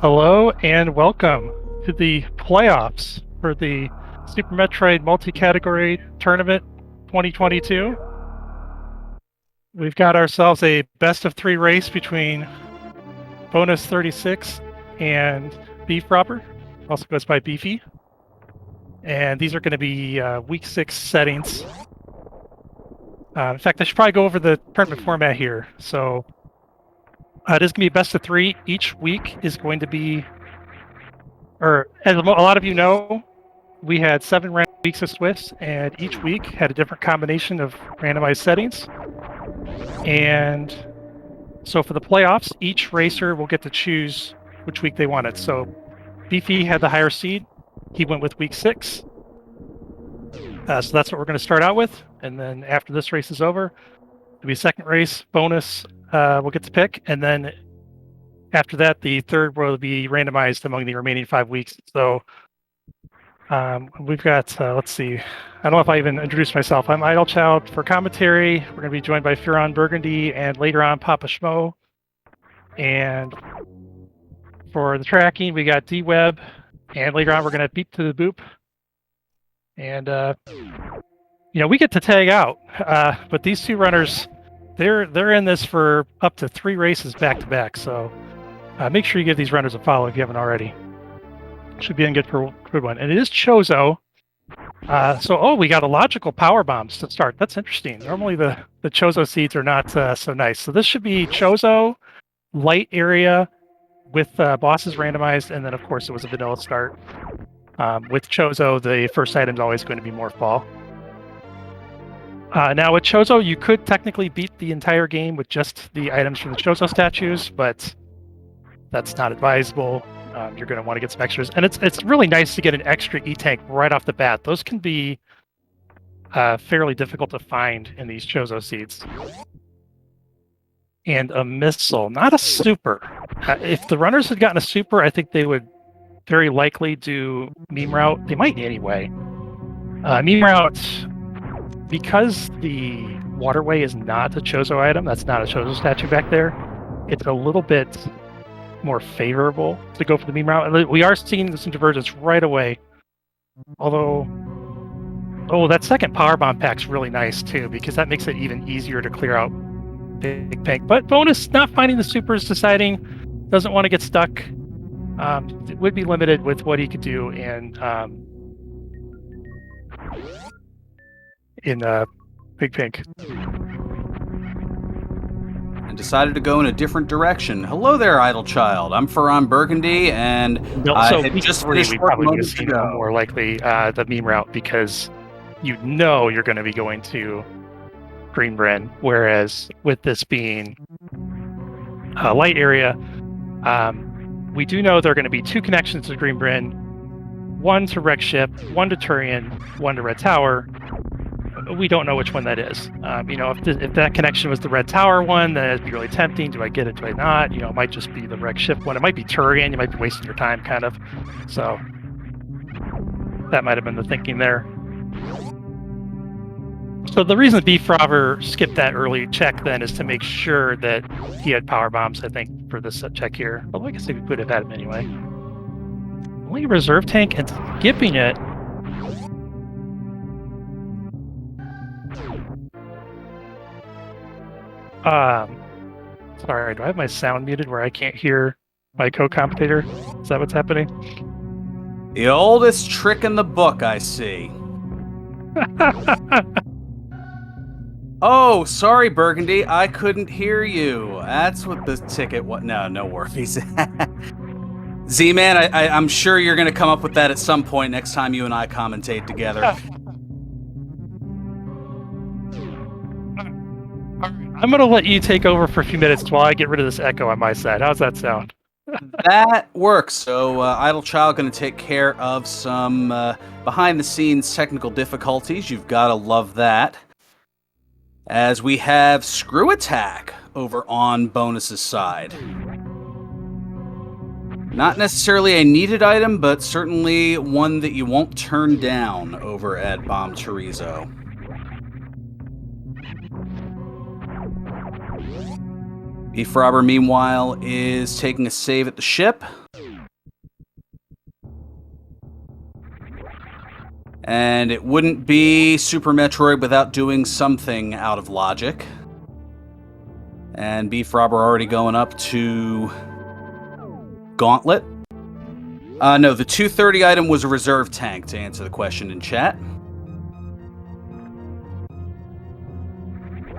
Hello and welcome to the playoffs for the Super Metroid Multi-Category Tournament 2022. We've got ourselves a best-of-3 race between Bonus36 and BFrobber, also goes by Beefy. And these are going to be Week 6 settings. In fact, I should probably go over the tournament format here. So it is going to be best of 3. Each week is going to be, or as a lot of you know, we had 7 random weeks of Swifts, and each week had a different combination of randomized settings. And so for the playoffs, each racer will get to choose which week they wanted. So Beefy had the higher seed. He went with week 6. So that's what we're going to start out with. And then after this race is over, it'll be a second race. Bonus will get to pick. And then after that, the third will be randomized among the remaining 5 weeks. So we've got, let's see, I don't know if I even introduced myself. I'm Idle Child for commentary. We're going to be joined by Furon Burgundy and later on Papa Schmo. And for the tracking, we got D-Web. And later on, we're going to beep to the boop. And, we get to tag out. But these two runners, they're in this for up to 3 races back-to-back. So make sure you give these runners a follow if you haven't already. Should be in good for good one. And it is Chozo. We got illogical power bombs to start. That's interesting. Normally the Chozo seeds are not so nice. So this should be Chozo, light area with bosses randomized, and then of course it was a vanilla start. With Chozo, the first item is always going to be Morph Ball. Now with Chozo, you could technically beat the entire game with just the items from the Chozo statues, but that's not advisable. You're going to want to get some extras. And it's really nice to get an extra E-Tank right off the bat. Those can be fairly difficult to find in these Chozo seeds. And a missile, not a super. If the runners had gotten a super, I think they would very likely do meme route. They might anyway. Meme route, because the waterway is not a Chozo item, that's not a Chozo statue back there, it's a little bit more favorable to go for the meme route. We are seeing some divergence right away. Although, that second power bomb pack's really nice too, because that makes it even easier to clear out Big Tank. But Bonus not finding the supers, deciding doesn't want to get stuck. It would be limited with what he could do in Big Pink. And decided to go in a different direction. Hello there, Idle Child. I'm Furon Burgundy, and I had just finished we probably would have moments seen ago. more likely the meme route, because you're going to be going to Green Bren, whereas with this being a light area, we do know there are going to be 2 connections to Green Bren, 1 to Wreck Ship, 1 to Turian, 1 to Red Tower. We don't know which one that is. If that connection was the Red Tower one, then it'd be really tempting. Do I get it? Do I not? It might just be the Wreck Ship one. It might be Turian. You might be wasting your time, kind of. So that might have been the thinking there. So the reason BFrobber skipped that early check then is to make sure that he had power bombs, I think, for this check here. Although I guess we could have had him anyway. Only reserve tank and skipping it. Sorry, do I have my sound muted where I can't hear my co-commentator? Is that what's happening? The oldest trick in the book, I see. Oh, sorry, Burgundy. I couldn't hear you. That's what the ticket was. No worries. Z-Man, I'm sure you're going to come up with that at some point next time you and I commentate together. I'm going to let you take over for a few minutes while I get rid of this echo on my side. How's that sound? That works. So, Idle Child going to take care of some behind-the-scenes technical difficulties. You've got to love that. As we have Screw Attack over on Bonus's side. Not necessarily a needed item, but certainly one that you won't turn down over at Bomb Chorizo. BFrobber, meanwhile, is taking a save at the ship. And it wouldn't be Super Metroid without doing something out of logic. And BFrobber already going up to Gauntlet. No, the 230 item was a reserve tank, to answer the question in chat.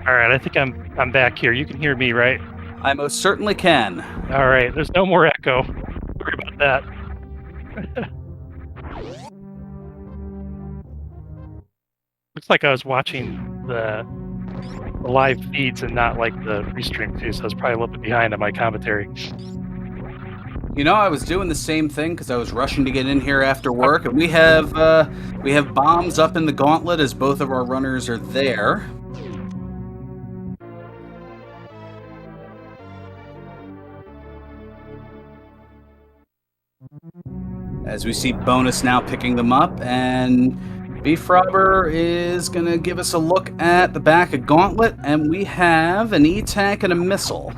All right, I think I'm back here. You can hear me, right? I most certainly can. All right, there's no more echo. Sorry about that. Looks like I was watching the live feeds and not like the restream too, so I was probably a little bit behind on my commentary. You know, I was doing the same thing because I was rushing to get in here after work, and we have bombs up in the Gauntlet as both of our runners are there. As we see Bonus now picking them up, and BFrobber is going to give us a look at the back of Gauntlet, and we have an E-Tank and a missile.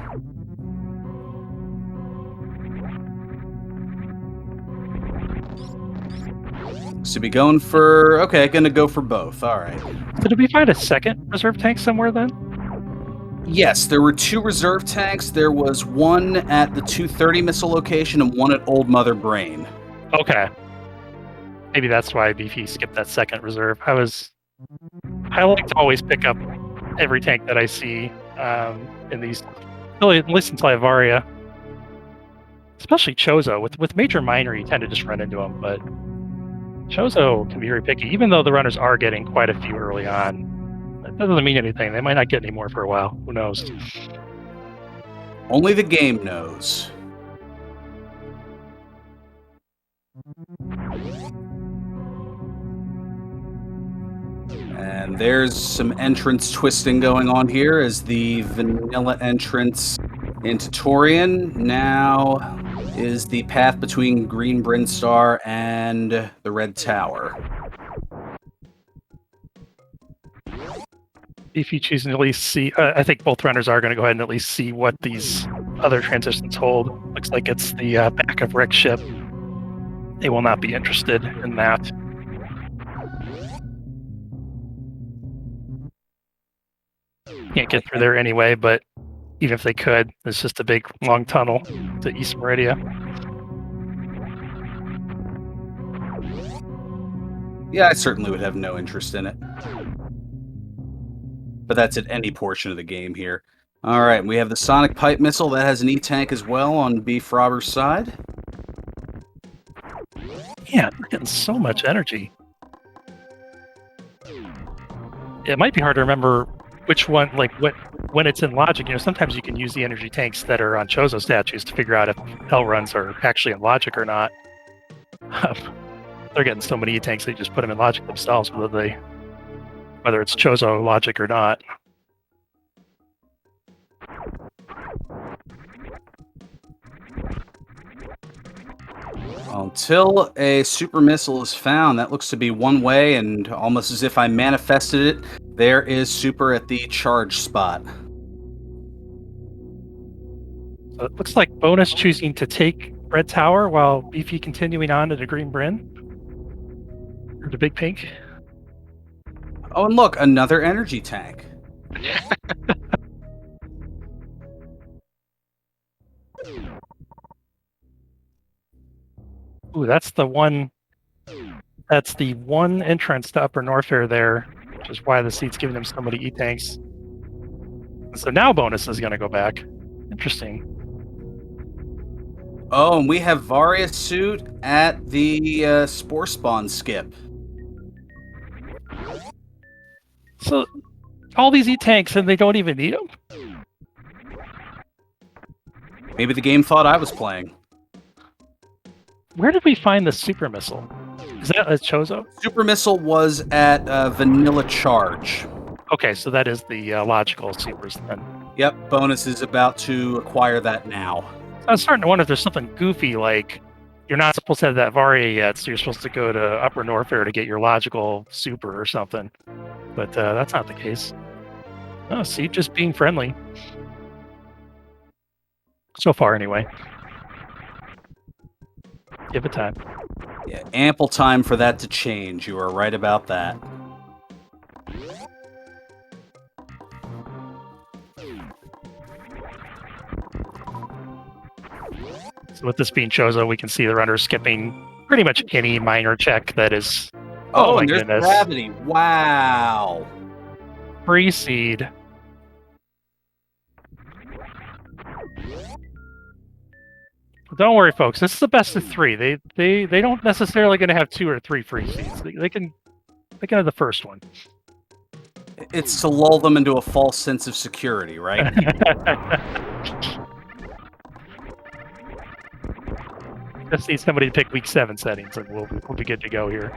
So be going for... Okay, gonna go for both. All right. So did we find a second reserve tank somewhere then? Yes, there were 2 reserve tanks. There was one at the 230 missile location and one at Old Mother Brain. Okay. Maybe that's why Beefy skipped that second reserve. I like to always pick up every tank that I see in these, at least until I have Varia. Especially Chozo. With Major Minor, you tend to just run into them, but Chozo can be very picky, even though the runners are getting quite a few early on. That doesn't mean anything. They might not get any more for a while. Who knows? Only the game knows. And there's some entrance twisting going on here as the vanilla entrance into Torian now is the path between Green Brinstar and the Red Tower. If you choose to at least see, I think both runners are going to go ahead and at least see what these other transitions hold. Looks like it's the back of Rick's ship. They will not be interested in that. Can't get through there anyway, but even if they could, it's just a big, long tunnel to East Meridia. Yeah, I certainly would have no interest in it. But that's at any portion of the game here. All right, we have the Sonic Pipe Missile. That has an E-Tank as well on BFrobber's side. Yeah, we're getting so much energy. It might be hard to remember which one, like when it's in logic. You know, sometimes you can use the energy tanks that are on Chozo statues to figure out if hell runs are actually in logic or not. They're getting so many E-Tanks, they just put them in logic themselves, whether it's Chozo logic or not. Until a super missile is found, that looks to be one way, and almost as if I manifested it, there is super at the charge spot. So it looks like Bonus choosing to take Red Tower while Beefy continuing on to the Green Bryn. Or the Big Pink. Oh, and look, another energy tank. Ooh, that's the one entrance to Upper Norfair there, which is why the seat's giving them so many E-Tanks. So now Bonus is going to go back. Interesting. Oh, and we have Varia suit at the Spore Spawn skip. So, all these E-Tanks and they don't even need them? Maybe the game thought I was playing. Where did we find the Super Missile? Is that a Chozo? Super Missile was at Vanilla Charge. Okay, so that is the logical supers then. Yep, Bonus is about to acquire that now. I was starting to wonder if there's something goofy, like you're not supposed to have that Varia yet, so you're supposed to go to Upper Norfair to get your logical super or something. But that's not the case. Oh, see, just being friendly. So far, anyway. Give it time. Yeah, ample time for that to change. You are right about that. So with this being Chozo, we can see the runner skipping pretty much any minor check that is. Oh, my and there's goodness. gravity. Wow. Free seed. Don't worry, folks. This is the best of 3. They don't necessarily going to have 2 or 3 free seeds. They can have the first one. It's to lull them into a false sense of security, right? Just need somebody to pick week 7 settings, and we'll be good to go here.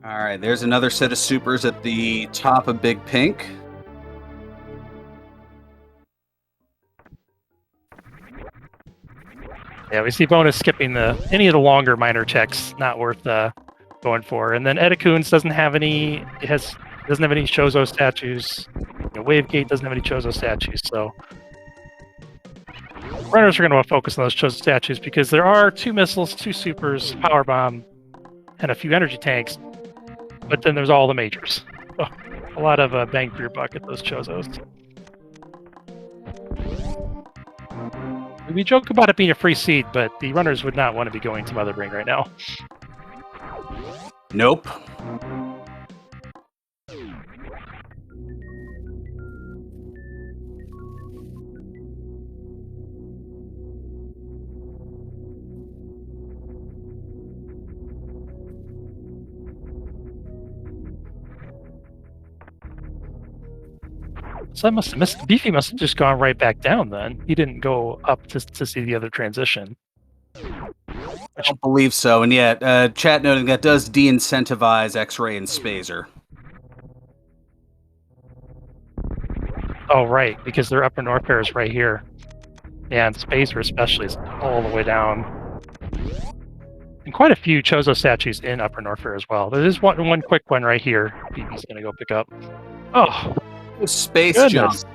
All right, there's another set of supers at the top of Big Pink. Yeah, we see Bonus skipping any of the longer minor checks, not worth going for. And then Edakuns doesn't have any. Doesn't have any Chozo statues. Wavegate doesn't have any Chozo statues, so runners are going to want to focus on those Chozo statues because there are 2 missiles, 2 supers, power bomb, and a few energy tanks. But then there's all the majors. So, a lot of bang for your buck at those Chozos. We joke about it being a free seed, but the runners would not want to be going to Mother Ring right now. Nope. So I must have missed. Beefy must have just gone right back down then. He didn't go up to see the other transition. I don't believe so. And yet, chat noting that does de-incentivize X-Ray and Spazer. Oh, right, because their upper north pair is right here. Yeah, and Spacer especially is all the way down. And quite a few Chozo statues in upper north pair as well. There is one quick one right here. Beefy's going to go pick up. Oh, space goodness. jump.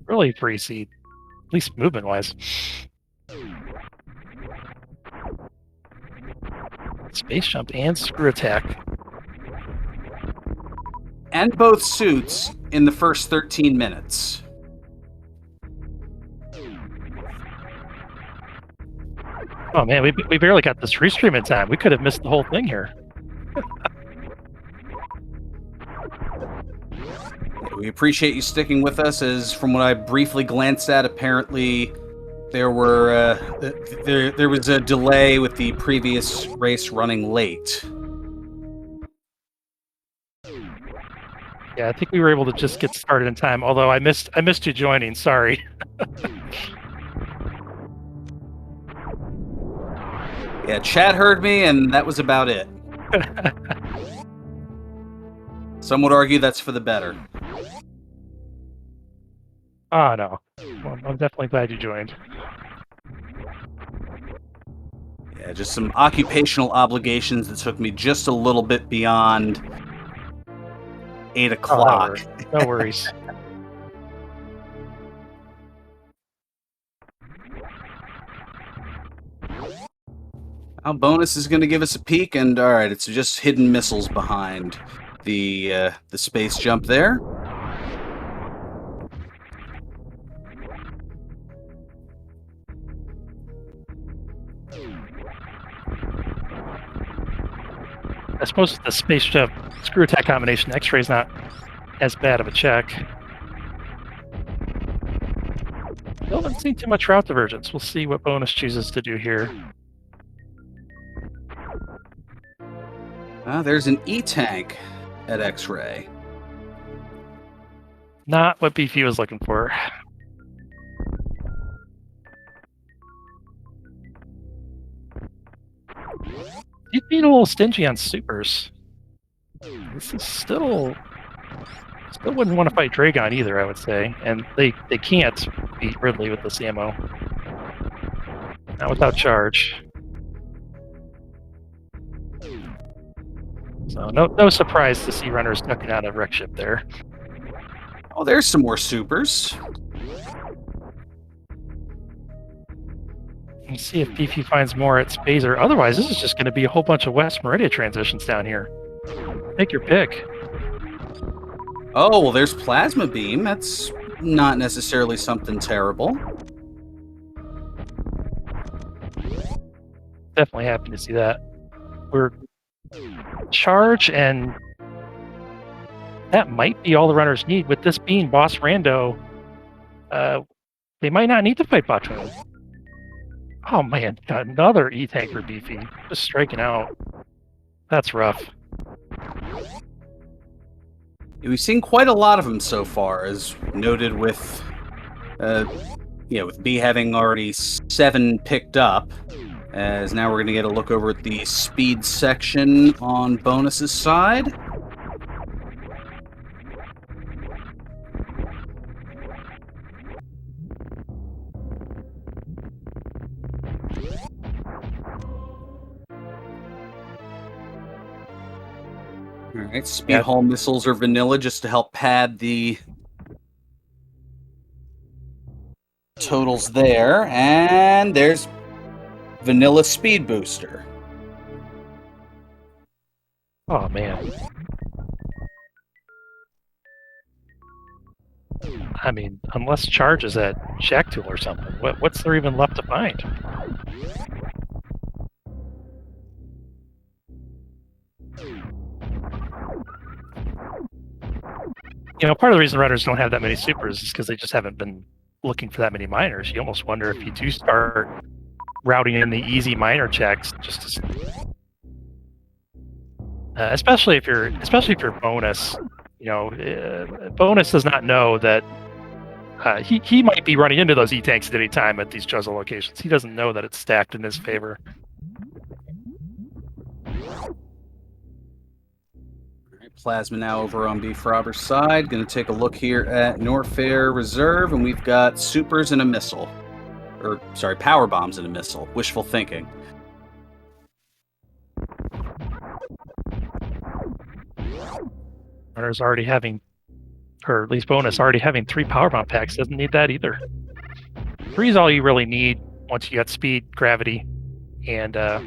Really free seed, at least movement-wise. Space jump and screw attack. And both suits in the first 13 minutes. Oh man, we barely got this restream in time. We could have missed the whole thing here. We appreciate you sticking with us, as from what I briefly glanced at, apparently there was a delay with the previous race running late. Yeah, I think we were able to just get started in time, although I missed you joining, sorry. Yeah, chat heard me, and that was about it. Some would argue that's for the better. Oh, no. Well, I'm definitely glad you joined. Yeah, just some occupational obligations that took me just a little bit beyond 8 o'clock. No worries. Now Bonus is going to give us a peek, and all right, it's just hidden missiles behind the space jump there. I suppose with the space jump screw attack combination, X-ray's not as bad of a check. Still haven't seen too much route divergence. We'll see what Bonus chooses to do here. There's an E-tank at X-ray. Not what Beefy was looking for. He's being a little stingy on supers. This is still wouldn't want to fight Dragon either, I would say. And they can't beat Ridley with this ammo. Not without charge. So no surprise to see runners ducking out of wreck ship there. Oh, there's some more supers. Let's see if Beefy finds more at Spazer. Otherwise, this is just going to be a whole bunch of West Meridia transitions down here. Take your pick. Oh, well, there's Plasma Beam. That's not necessarily something terrible. Definitely happy to see that. We're charge, and that might be all the runners need. With this being Boss Rando, they might not need to fight Botron. Oh man, got another E-Tank for Beefy. Just striking out. That's rough. We've seen quite a lot of them so far, as noted with, with B having already 7 picked up. As now we're going to get a look over at the speed section on Bonus's side. Alright, speed hull missiles are vanilla just to help pad the totals there. And there's vanilla speed booster. Oh man. I mean, unless charge is at Shack Tool or something, what's there even left to find? You know, part of the reason runners don't have that many supers is because they just haven't been looking for that many miners. You almost wonder if you do start routing in the easy miner checks, just to, especially if you're bonus. You know, bonus does not know that he might be running into those E-tanks at any time at these Juzzle locations. He doesn't know that it's stacked in his favor. Plasma now over on BFrobber's side. Going to take a look here at Norfair Reserve, and we've got supers and a missile. Or, sorry, power bombs and a missile. Wishful thinking. Runner's already having, or at least Bonus already having 3 power bomb packs. Doesn't need that either. 3 is all you really need once you got speed, gravity, and the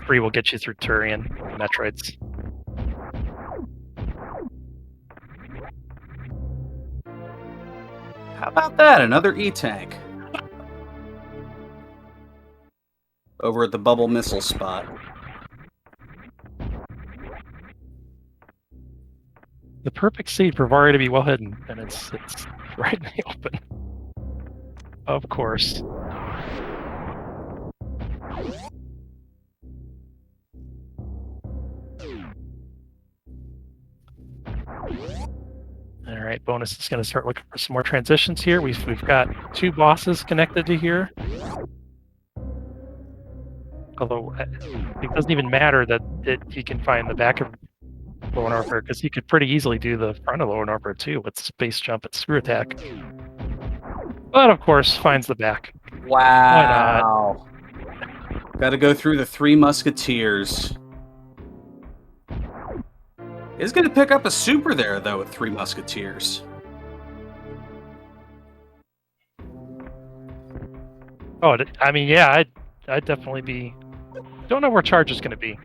3 will get you through Turian, the Metroids. How about that? Another E-tank. Over at the bubble missile spot. The perfect seed for Varia to be well hidden, and it's right in the open. Of course. All right, Bonus is going to start looking for some more transitions here. We've got 2 bosses connected to here. Although it doesn't even matter that he can find the back of Lower Norfair, because he could pretty easily do the front of Lower Norfair too with space jump and screw attack. But of course, finds the back. Wow. Got to go through the 3 Musketeers. Is going to pick up a super there, though, with 3 Musketeers. Oh, I mean, yeah, I'd definitely be... Don't know where charge is going to be.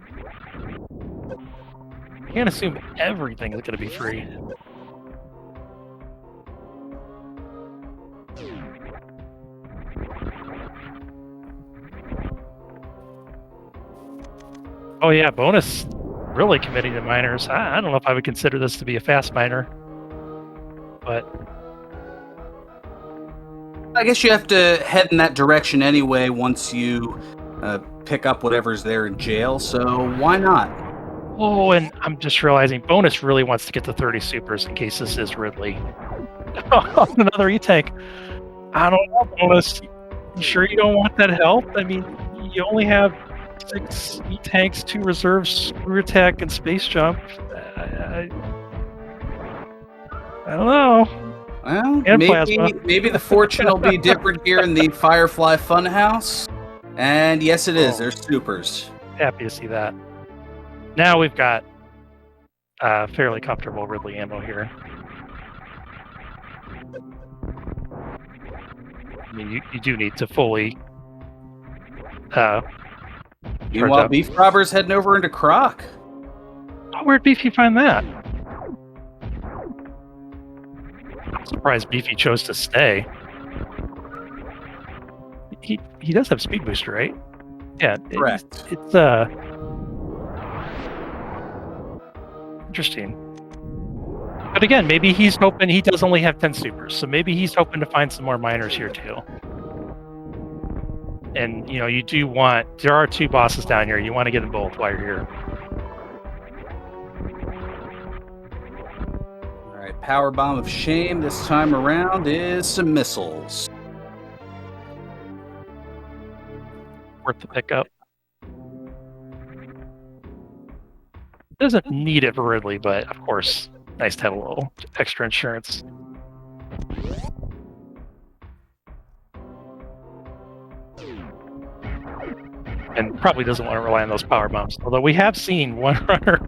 Can't assume everything is going to be free. Oh yeah, Bonus really committing to miners. I don't know if I would consider this to be a fast miner, but I guess you have to head in that direction anyway once you pick up whatever's there in jail, so why not? oh, and I'm just realizing Bonus really wants to get to 30 supers in case this is Ridley. Another E-tank. I don't know, Bonus. You sure you don't want that help? I mean, you only have 6 E-tanks, 2 reserves, screw attack, and space jump. I don't know. Well, And maybe the fortune will be different here in the Firefly Funhouse. And yes, it is. There's supers. Happy to see that. Now we've got fairly comfortable Ridley ammo here. I mean, you do need to fully. Meanwhile, BFrobber's heading over into Croc. Oh, where'd Beefy find that? I'm surprised Beefy chose to stay. He does have speed booster, right? Yeah. Correct. It's interesting. But again, maybe he's hoping he does only have 10 supers, so maybe he's hoping to find some more miners here too. And you do want, there are 2 bosses down here. You want to get them both while you're here. All right, Power Bomb of Shame this time around is some missiles. Worth the pickup. Doesn't need it for Ridley, but of course, nice to have a little extra insurance. And probably doesn't want to rely on those power bombs. Although we have seen one runner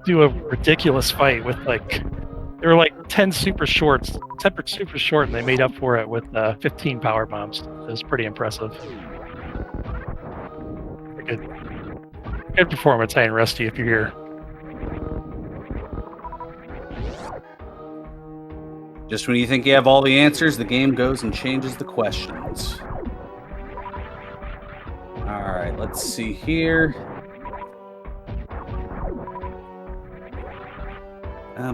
do a ridiculous fight with there were like 10 super shorts, 10 super short, and they made up for it with 15 power bombs. It was pretty impressive. Good performance, and Rusty, if you're here. Just when you think you have all the answers, the game goes and changes the questions. All right, let's see here.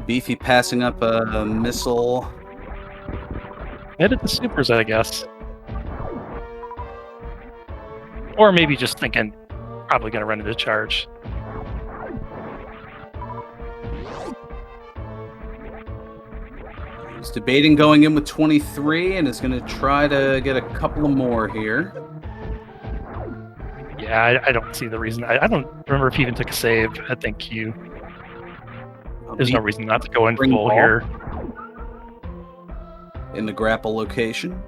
Beefy passing up a missile. Headed the supers, I guess. Or maybe just thinking, probably going to run into charge. He's debating going in with 23 and is going to try to get a couple of more here. Yeah, I don't see the reason. I don't remember if he even took a save. I think there's no reason not to go in full here. In the grapple location.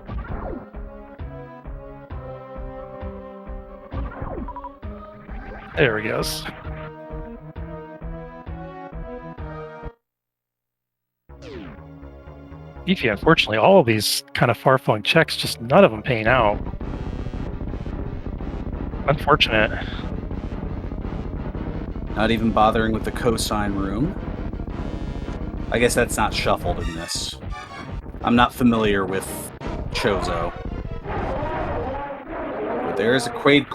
There he goes. Beefy, unfortunately, all of these kind of far-flung checks, just none of them paying out. Unfortunate. Not even bothering with the cosine room. I guess that's not shuffled in this. I'm not familiar with Chozo. But there is a Quaid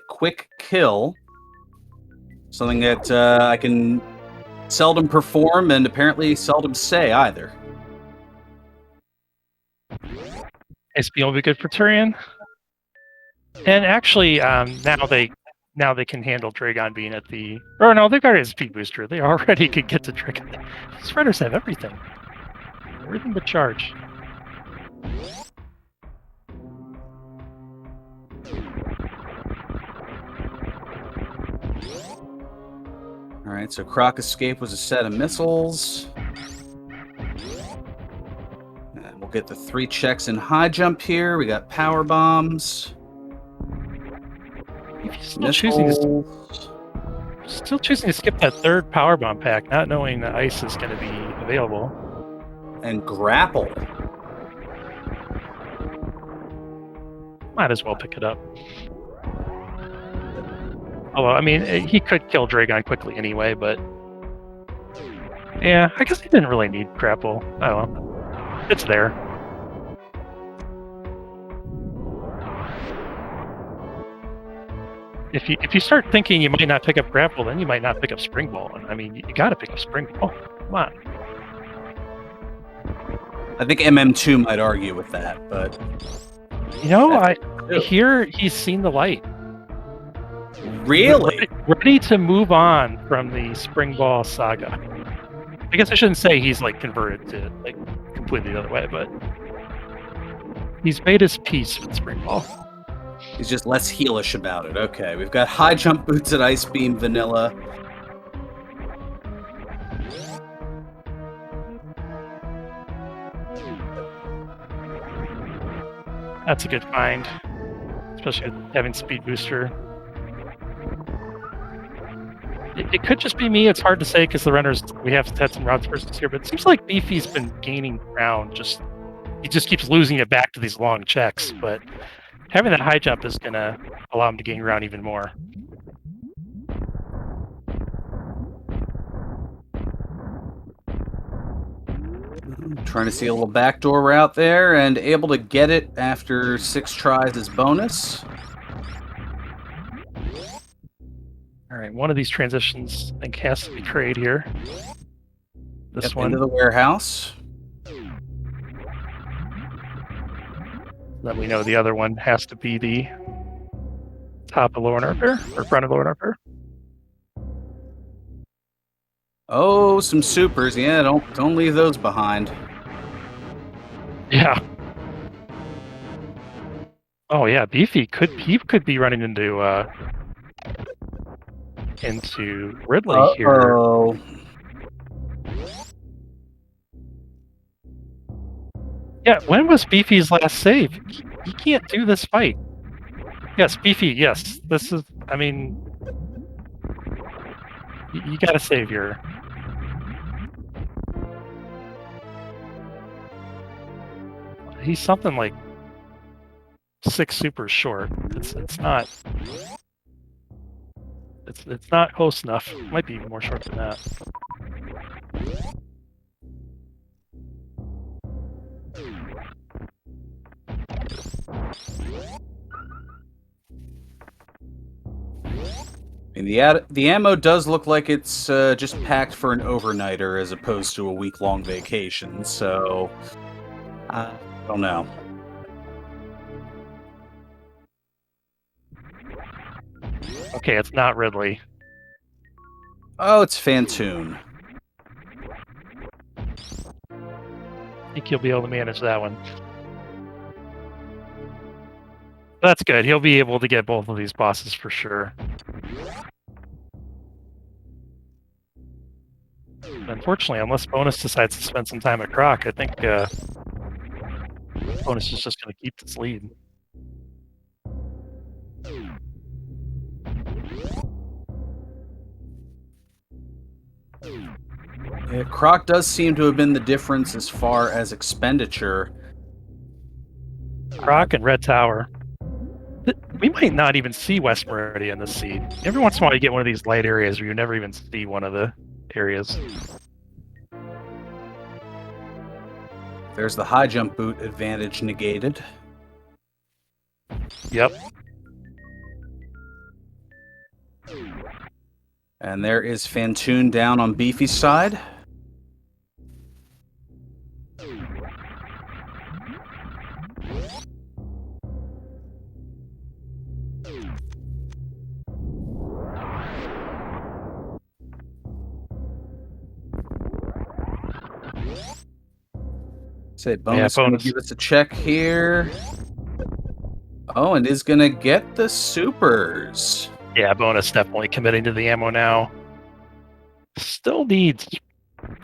quick kill. Something that I can seldom perform and apparently seldom say either. SP will be good for Turian. And actually, now they can handle Dragon being at the... Or no, they've got a speed booster. They already could get to Dragon. These runners have everything. Everything but charge. Alright, so Croc Escape was a set of missiles. And we'll get the 3 checks in high jump here. We got power bombs. Still choosing to skip that 3rd power bomb pack, not knowing that ice is going to be available. And grapple. Might as well pick it up. Although, I mean, he could kill Dragon quickly anyway, but... Yeah, I guess he didn't really need grapple. I don't know. It's there. If you start thinking you might not pick up grapple, then you might not pick up spring ball. And I mean, you got to pick up spring ball. Come on. I think MM2 might argue with that, but I hear he's seen the light. Really? Ready to move on from the spring ball saga. I guess I shouldn't say he's converted to completely the other way, but he's made his peace with spring ball. He's just less heelish about it. Okay, we've got high jump boots at Ice Beam Vanilla. That's a good find, especially with having speed booster. It could just be me. It's hard to say because the runners, we have had some routes versus here, but it seems like Beefy's been gaining ground. He just keeps losing it back to these long checks, but having that high jump is going to allow him to gain ground even more. Trying to see a little backdoor route there and able to get it after 6 tries as bonus. All right, one of these transitions I think has to be trade here. This one. Into the warehouse. Then we know the other one has to be the top of lower Norfair, or front of lower Norfair. Oh, some supers. Yeah, don't leave those behind. Yeah. Oh yeah, Beefy could be running into Ridley here. Oh. Yeah, when was Beefy's last save? He can't do this fight. Yes, Beefy, yes. This is, I mean, you gotta save here. He's something like 6 supers short. It's not close enough. It might be more short than that. And the ammo does look like it's just packed for an overnighter as opposed to a week-long vacation, so I don't know. Okay, it's not Ridley. Oh, it's Fantoon. I think he'll be able to manage that one. That's good. He'll be able to get both of these bosses for sure. Unfortunately, unless Bonus decides to spend some time at Croc, I think Bonus is just going to keep this lead. Yeah, Croc does seem to have been the difference as far as expenditure. Croc and Red Tower. We might not even see West Meridian in this seed. Every once in a while you get one of these light areas where you never even see one of the areas. There's the high jump boot advantage negated. Yep. And there is Fantoon down on Beefy's side. Say bonus, bonus. Give us a check here. Oh, and is gonna get the supers. Yeah, Bonus definitely committing to the ammo now. Still needs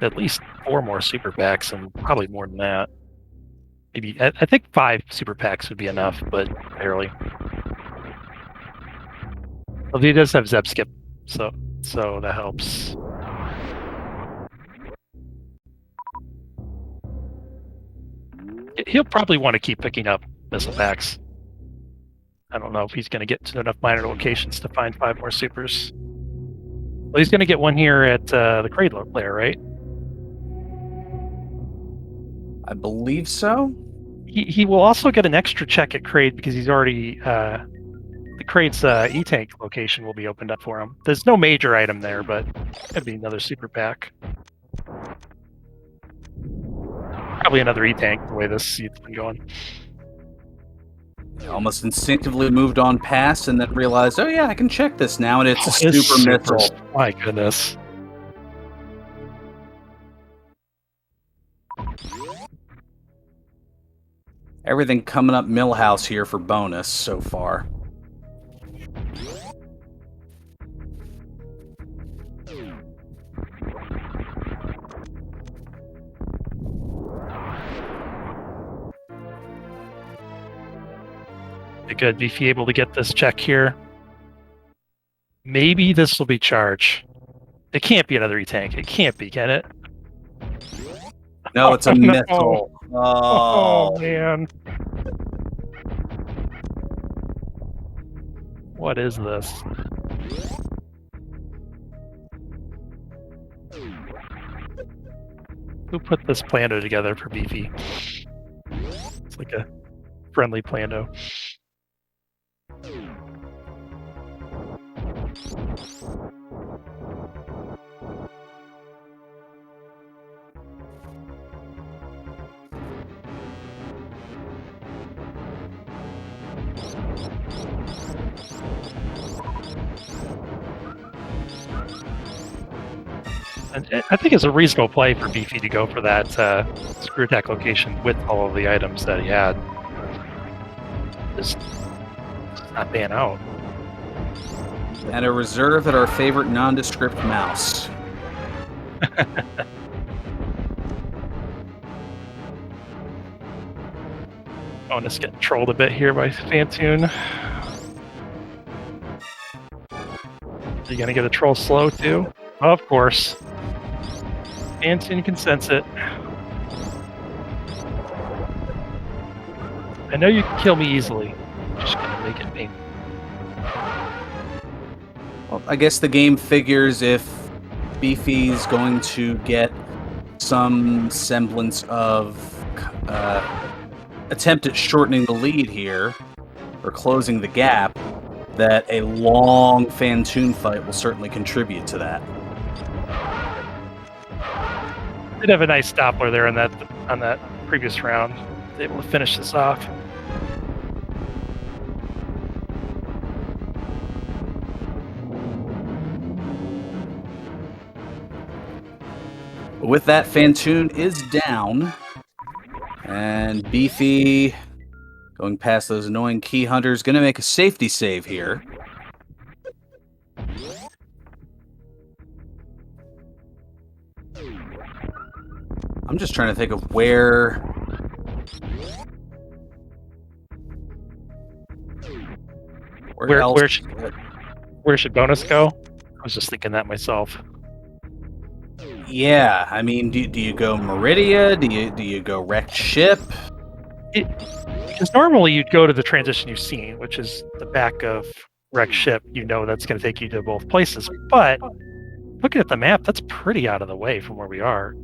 at least 4 more super packs and probably more than that. Maybe I think 5 super packs would be enough, but barely. Well, he does have Zep Skip, so that helps. He'll probably want to keep picking up missile packs. I don't know if he's going to get to enough minor locations to find 5 more supers. Well, he's going to get one here at the Cradle lair, right? I believe so. He will also get an extra check at Crade because he's already the Crade's E-Tank location will be opened up for him. There's no major item there, but it'd be another super pack. Probably another E-Tank the way this seat's been going. Almost instinctively moved on past and then realized, oh yeah, I can check this now, and it's a super missile. My goodness. Everything coming up Millhouse here for bonus so far. Good, Beefy able to get this check here. Maybe this will be charge. It can't be another E-tank. It can't be, can it? No, it's a Oh, no. missile. Oh, Oh. man. What is this? Who put this Plando together for Beefy? It's like a friendly Plando. And I think it's a reasonable play for Beefy to go for that screw attack location with all of the items that he had. Just not pan out. And a reserve at our favorite nondescript mouse. Bonus getting trolled a bit here by Fantoon. You gonna get a troll slow too? Of course. Fantoon can sense it. I know you can kill me easily. I'm just gonna make it painful. Well, I guess the game figures if Beefy's going to get some semblance of attempt at shortening the lead here, or closing the gap, that a long Fantoon fight will certainly contribute to that. Did have a nice Doppler there on that previous round. Able to finish this off. With that, Fantoon is down, and Beefy, going past those annoying key hunters, going to make a safety save here. I'm just trying to think of where Where should bonus go? I was just thinking that myself. Yeah, I mean, do you go Meridia? Do you go wrecked ship? Because normally you'd go to the transition you've seen, which is the back of wrecked ship. You know that's going to take you to both places. But looking at the map, that's pretty out of the way from where we are.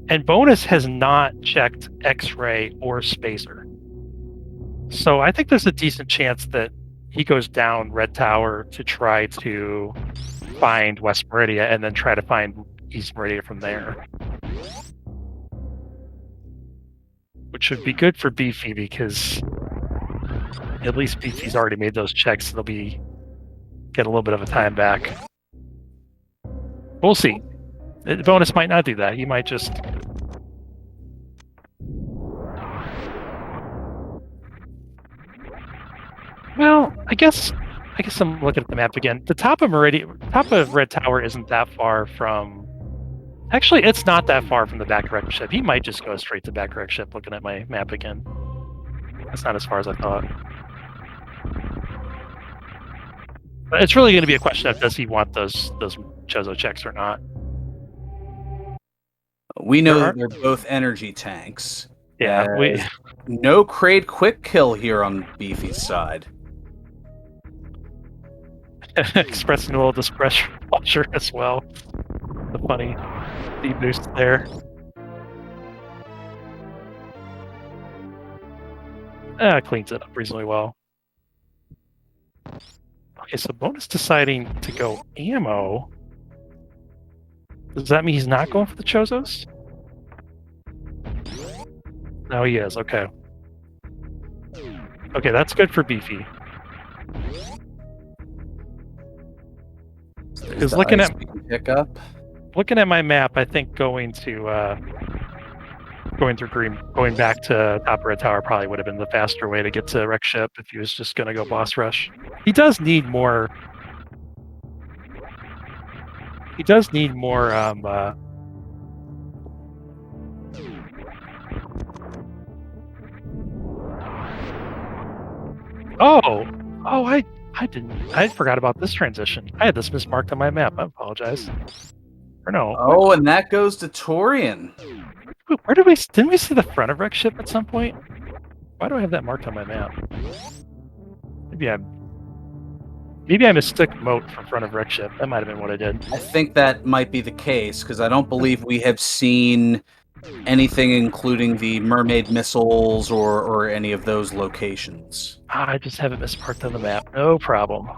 And bonus has not checked X-ray or spacer. So I think there's a decent chance that he goes down Red Tower to try to find West Meridia and then try to find East Meridia from there. Which would be good for Beefy because at least Beefy's already made those checks. They'll get a little bit of a time back. We'll see. Bonus might not do that. He might just... Well, I guess I'm looking at the map again. The top of Red Tower isn't that far from... Actually, it's not that far from the back wreck ship. He might just go straight to back wreck ship looking at my map again. That's not as far as I thought. But it's really going to be a question of does he want those Chozo checks or not. We know that they're both energy tanks. Yeah, no Kraid quick kill here on Beefy's side. Expressing a little displeasure as well. The funny speed boost there. Cleans it up reasonably well. Okay, so bonus deciding to go ammo. Does that mean he's not going for the Chozos? No, he is. Okay. Okay, that's good for Beefy. Because looking at my map, I think going back to top Red Tower probably would have been the faster way to get to wreck ship if he was just going to go boss rush. He does need more. I forgot about this transition. I had this mismarked on my map. I apologize. Or no. Oh, and that goes to Torian. Where didn't we see the front of Rex ship at some point? Why do I have that marked on my map? Maybe I mistook moat for front of Rex ship. That might have been what I did. I think that might be the case, because I don't believe we have seen anything including the mermaid missiles or any of those locations. I just have it mismarked on the map. No problem.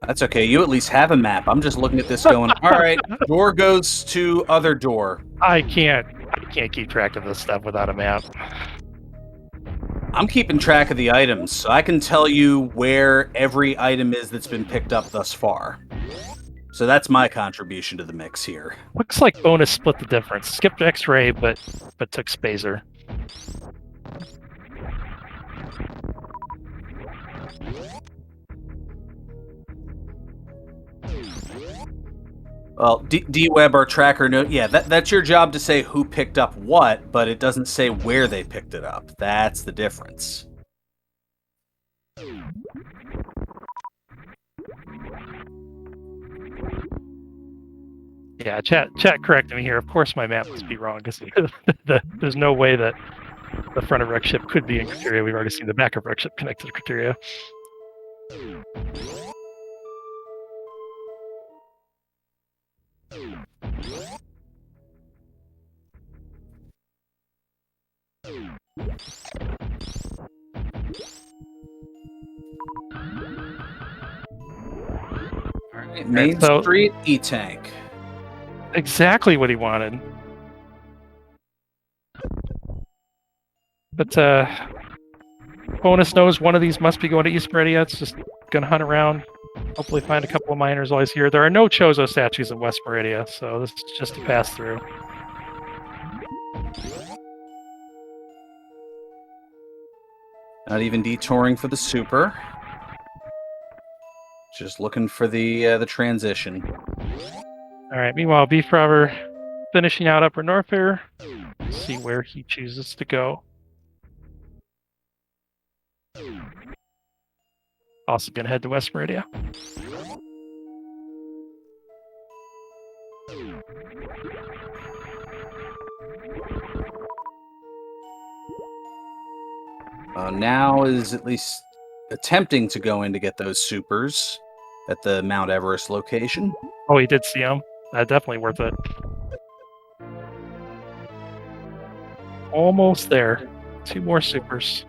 That's okay. You at least have a map. I'm just looking at this going, all right, door goes to other door. I can't keep track of this stuff without a map. I'm keeping track of the items, so I can tell you where every item is that's been picked up thus far. So that's my contribution to the mix here. Looks like Bonus split the difference. Skipped X-ray, but took Spazer. Well, D-Web, our tracker, that's your job to say who picked up what, but it doesn't say where they picked it up. That's the difference. Yeah, chat corrected me here. Of course my map must be wrong, because there's no way that the front of Rex ship could be in criteria. We've already seen the back of Rex ship connected to criteria. Alright, Main Street E-Tank. Exactly what he wanted. But Bonus knows one of these must be going to East Meridia. It's just gonna hunt around, hopefully find a couple of miners while he's here. There are no Chozo statues in West Meridia, so this is just a pass through. Not even detouring for the super. Just looking for the transition. All right. Meanwhile, BFrobber finishing out Upper North here. See where he chooses to go. Also gonna head to West Meridia. Now is at least attempting to go in to get those supers at the Mount Everest location. Oh, he did see him. Definitely worth it. Almost there. 2 more supers.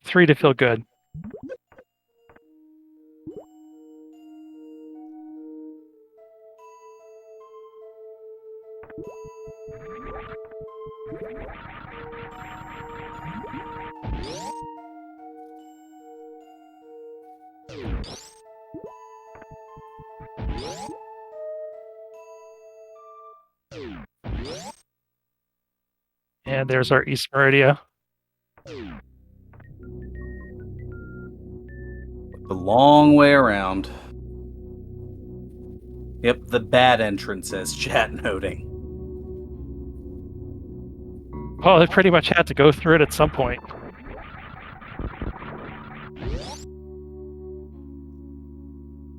3 to feel good. And there's our East Meridia. The long way around. Yep, the bad entrance, as chat noting. Well, they pretty much had to go through it at some point.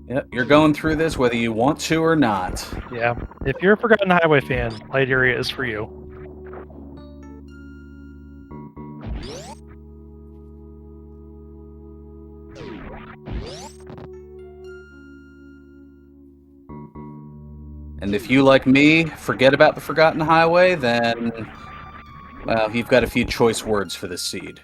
Yep, you're going through this whether you want to or not. Yeah, if you're a Forgotten Highway fan, Light Area is for you. And if you, like me, forget about the Forgotten Highway, then, well, you've got a few choice words for this seed.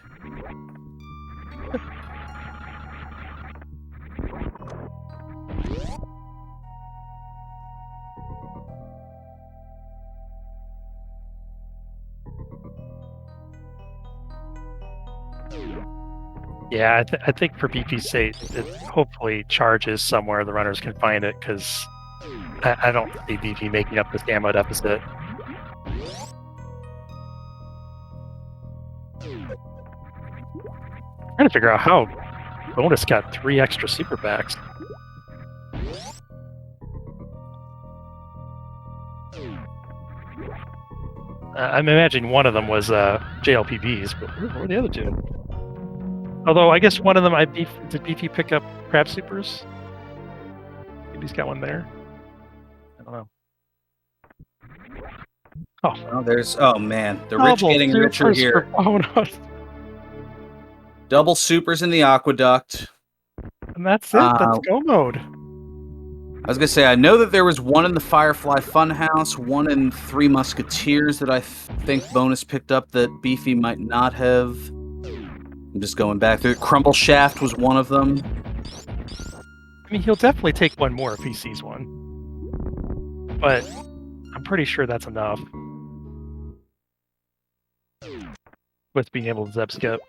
Yeah, I think for BP's sake, it hopefully charges somewhere the runners can find it, because I don't see BP making up this ammo deficit. I'm trying to figure out how Bonus got 3 extra super packs. I'm imagining one of them was JLPBs, but where were the other 2? Although I guess one of them did Beefy pick up crab supers? Maybe he's got one there. I don't know. Oh man, the rich getting richer here. Bonus. Double supers in the aqueduct. And that's it. That's go mode. I was gonna say, I know that there was one in the Firefly Funhouse, one in Three Musketeers that I think Bonus picked up that Beefy might not have. I'm just going back through. Crumble Shaft was one of them. I mean, he'll definitely take one more if he sees one. But I'm pretty sure that's enough. With being able to zeb skip.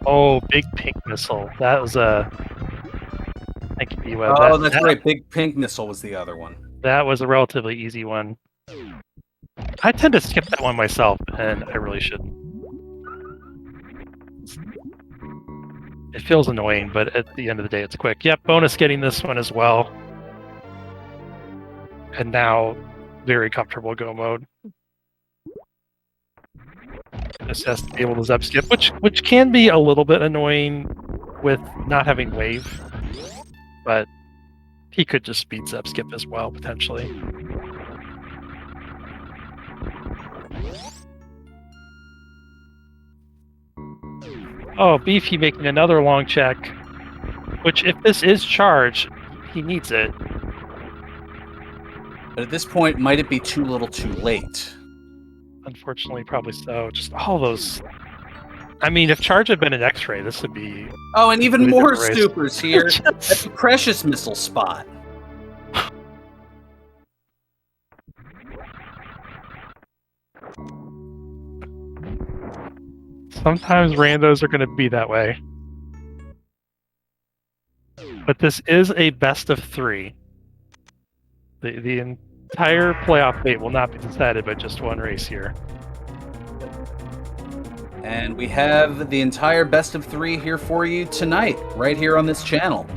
Oh, big pink missile. That was a. Thank you, B-Web. Oh, that's right. Big pink missile was the other one. That was a relatively easy one. I tend to skip that one myself, and I really shouldn't. It feels annoying, but at the end of the day, it's quick. Yep, Bonus getting this one as well. And now, very comfortable go mode. Just has to be able to zeb skip, which can be a little bit annoying with not having wave, but he could just speed zeb skip as well, potentially. Oh, Beefy making another long check, which if this is charged, he needs it. But at this point, might it be too little too late? Unfortunately, probably so. Just all those... I mean, if charge had been an X-ray, this would be... Oh, and even really more race. supers here at the Precious Missile spot. Sometimes randos are going to be that way. But this is a best of 3. The entire playoff fate will not be decided by just one race here. And we have the entire best of 3 here for you tonight, right here on this channel.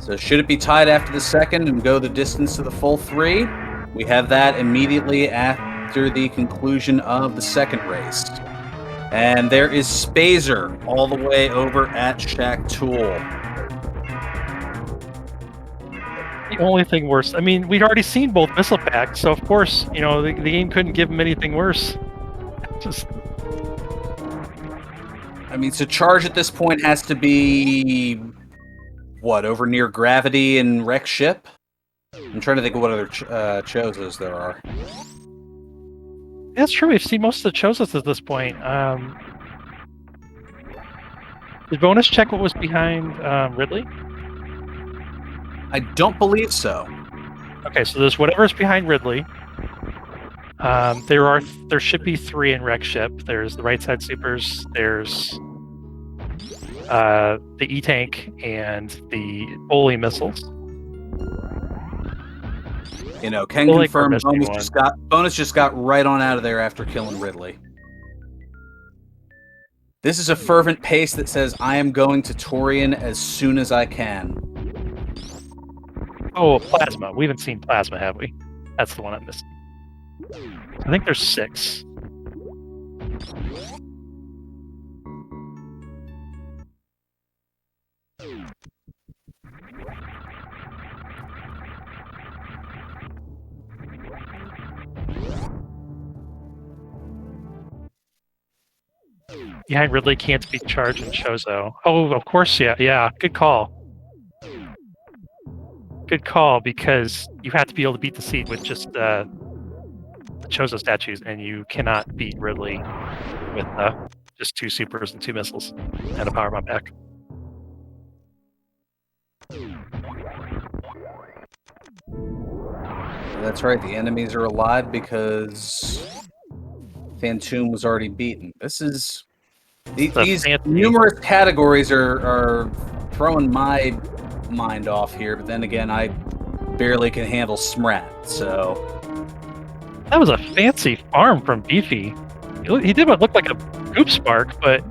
So should it be tied after the second and go the distance to the full 3, we have that immediately after the conclusion of the second race. And there is Spazer all the way over at Shack Tool. The only thing worse, I mean, we'd already seen both missile packs, so of course, you know, the game couldn't give him anything worse. Just... I mean, so charge at this point has to be, what, over near Gravity and Wreck Ship? I'm trying to think of what other Chozos there are. That's true, we've seen most of the Chozos at this point. Did Bonus check what was behind Ridley? I don't believe so. Okay, so there's whatever's behind Ridley. There should be 3 in Wreck Ship. There's the right side supers. There's the E-Tank and the Oli missiles. You know, can confirm Bonus just got right on out of there after killing Ridley. This is a fervent pace that says, I am going to Torian as soon as I can. Oh, Plasma. We haven't seen Plasma, have we? That's the one I'm missing. I think there's 6. Behind Ridley can't be charged in Chozo. Oh, of course, yeah. Good call. Good call, because you have to be able to beat the seed with just the Chozo statues, and you cannot beat Ridley with just 2 supers and 2 missiles and a power bomb pack. That's right, the enemies are alive because Phantom was already beaten. This is... These numerous categories are throwing my mind off here, but then again, I barely can handle Smrat, so... That was a fancy farm from Beefy. He did what looked like a goop spark, but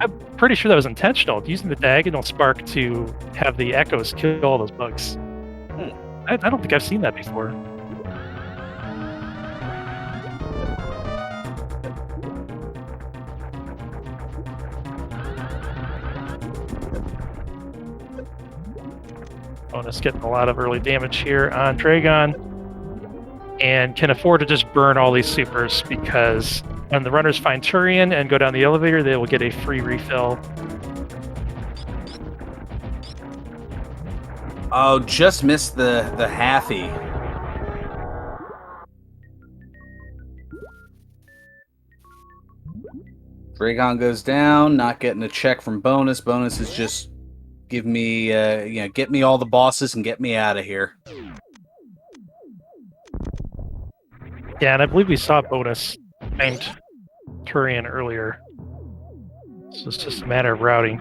I'm pretty sure that was intentional, using the diagonal spark to have the echoes kill all those bugs. I don't think I've seen that before. Bonus getting a lot of early damage here on Dragon, and can afford to just burn all these supers because when the runners find Turian and go down the elevator, they will get a free refill. Oh, just missed the halfy. Dragon goes down, not getting a check from Bonus. Bonus is just give me, get me all the bosses and get me out of here. Yeah, and I believe we saw Bonus named Turian earlier. So it's just a matter of routing.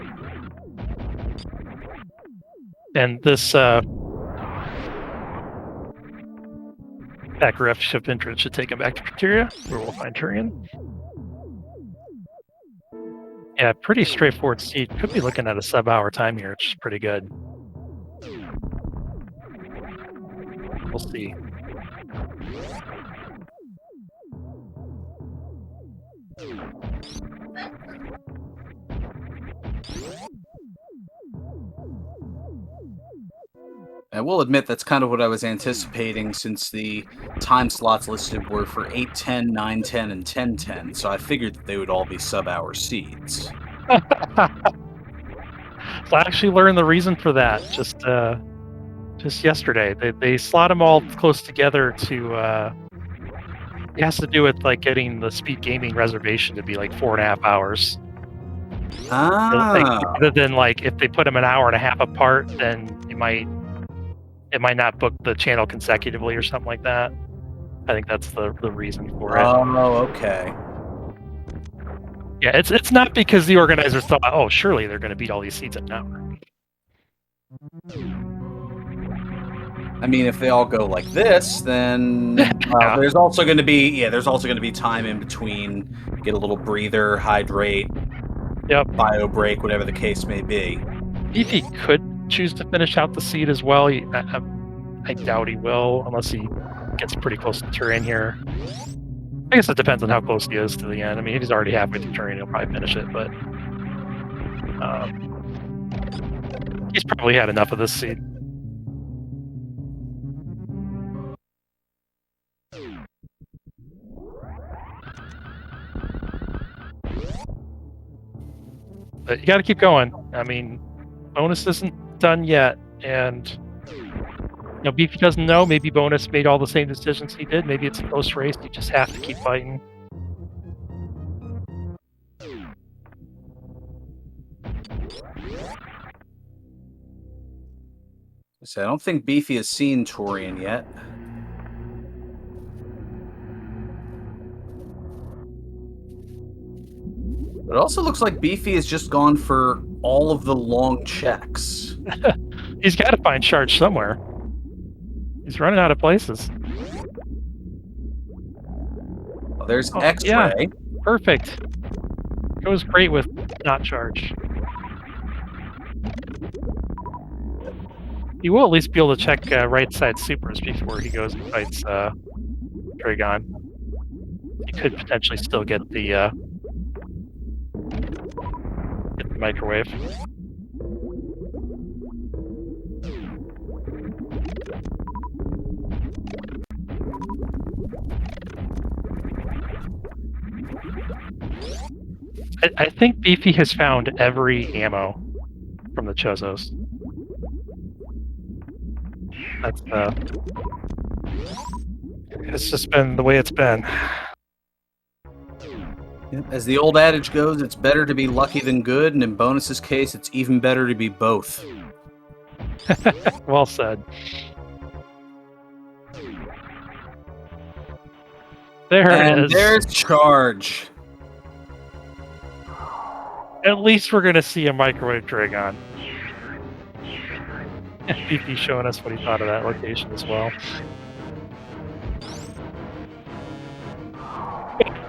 And this back ref ship entrance should take him back to Criteria, where we'll find Turian. Yeah, pretty straightforward seed. Could be looking at a sub-hour time here, which is pretty good. We'll see. I will admit that's kind of what I was anticipating, since the time slots listed were for 8:10, 9:10, and 10:10, so I figured that they would all be sub-hour seeds. So I actually learned the reason for that just yesterday. They slot them all close together to. It has to do with like getting the SpeedGaming reservation to be like 4.5 hours. Ah. Rather than like if they put them an hour and a half apart, then it might not book the channel consecutively or something like that. I think that's the reason for it. Oh, okay. Yeah, it's not because the organizers thought, oh, surely they're going to beat all these seeds in an hour. I mean, if they all go like this, then Yeah. there's also going to be time in between. Get a little breather, hydrate, bio break, whatever the case may be. If he could choose to finish out the seed as well, I doubt he will, unless he gets pretty close to Turian here. I guess it depends on how close he is to the end. I mean, if he's already halfway through Turian, he'll probably finish it, but he's probably had enough of this seed. But you got to keep going. I mean, Bonus isn't done yet, and Beefy doesn't know. Maybe Bonus made all the same decisions he did. Maybe it's a close race. You just have to keep fighting. So I don't think Beefy has seen Turian yet. But it also looks like Beefy has just gone for all of the long checks. He's got to find Charge somewhere. He's running out of places. Well, there's X-Ray. Yeah, perfect. Goes great with not Charge. He will at least be able to check right side supers before he goes and fights Dragon. He could potentially still get the microwave. I think Beefy has found every ammo from the Chozos. That's it's just been the way it's been. As the old adage goes, it's better to be lucky than good, and in Bonus's case, it's even better to be both. Well said. There it is. There's Charge. At least we're going to see a microwave Dragon. Beefy showing us what he thought of that location as well.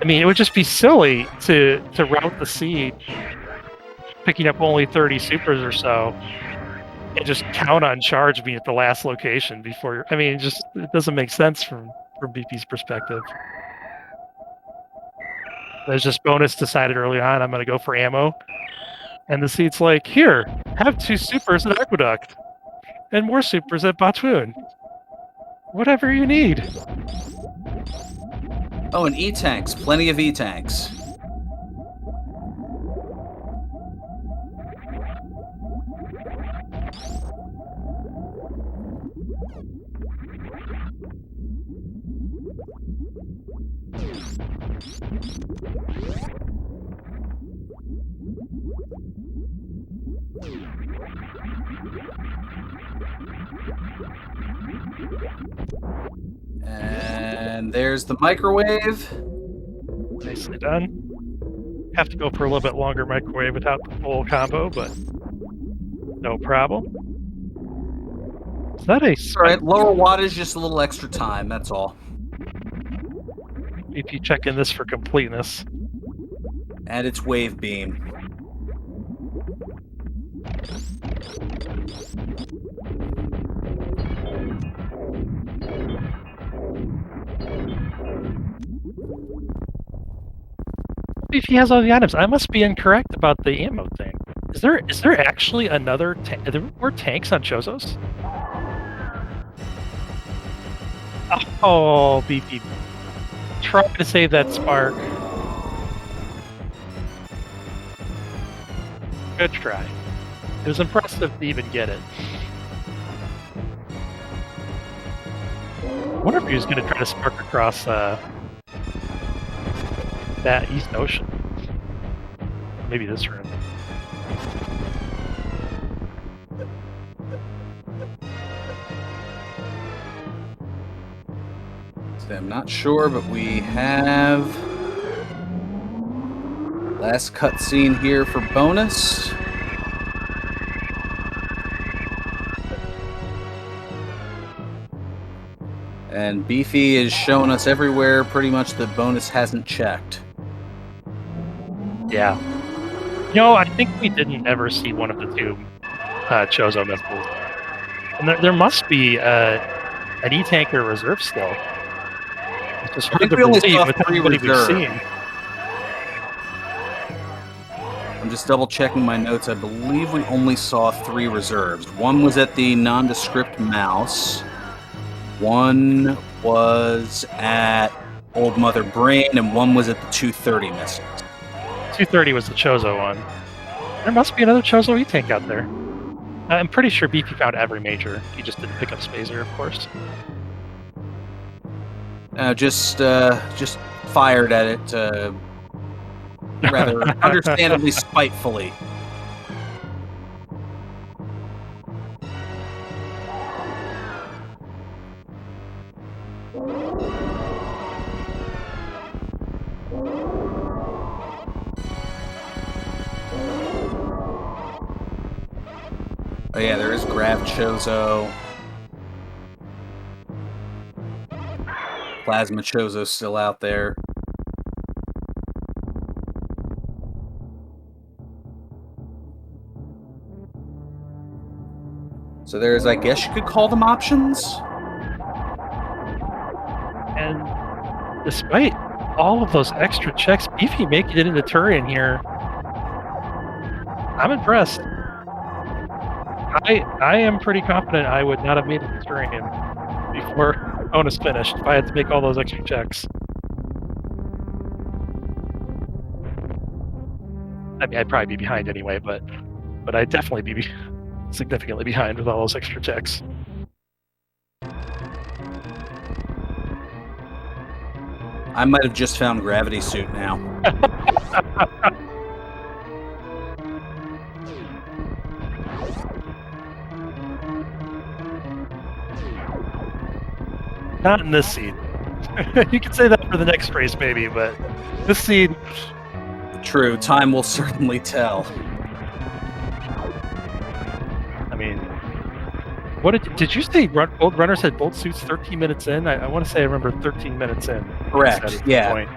I mean, it would just be silly to route the siege, picking up only 30 supers or so, and just count on charge being at the last location before. I mean, it doesn't make sense from BP's perspective. There's just Bonus decided early on, I'm going to go for ammo, and the seat's like, here, have 2 supers at Aqueduct, and more supers at Batoon. Whatever you need. Oh, and E-tanks. Plenty of E-tanks. And there's the microwave. Nicely done. Have to go for a little bit longer microwave without the full combo, but no problem. Is that a All right, lower wattage, just a little extra time, that's all. BP checking this for completeness? And it's wave beam. If he has all the items, I must be incorrect about the ammo thing. Is there actually another tank? Are there more tanks on Chozos? Oh, BP. Try to save that spark. Good try. It was impressive to even get it. I wonder if he was going to try to spark across that East Ocean. Maybe this room. I'm not sure, but we have last cutscene here for Bonus. And Beefy is showing us everywhere pretty much that Bonus hasn't checked. Yeah. I think we didn't ever see one of the 2 Chozo missiles. And there must be an E-tanker reserve still. It's just hard to we only believe saw with 3 everybody we've reserve. seen. I'm just double checking my notes. I believe we only saw 3 reserves. One was at the nondescript mouse. One was at Old Mother Brain, and one was at the 230 missiles. 230 was the Chozo one. There must be another Chozo E-tank out there. I'm pretty sure BP found every major. He just didn't pick up Spazer, of course. Just fired at it, rather understandably spitefully. Oh yeah, there is Grav Chozo. Plasma Chozo's still out there. So there's, I guess you could call them options. And despite all of those extra checks, Beefy making it into Turian here, I'm impressed. I am pretty confident I would not have made it to Turian before Bonus finished if I had to make all those extra checks. I mean, I'd probably be behind anyway, but I'd definitely be significantly behind with all those extra checks. I might have just found Gravity Suit now. Not in this scene. You could say that for the next race, maybe, but this scene... True, time will certainly tell. I mean, what did you say? Both runners had both suits 13 minutes in. I want to say I remember 13 minutes in. Correct. Yeah. Point.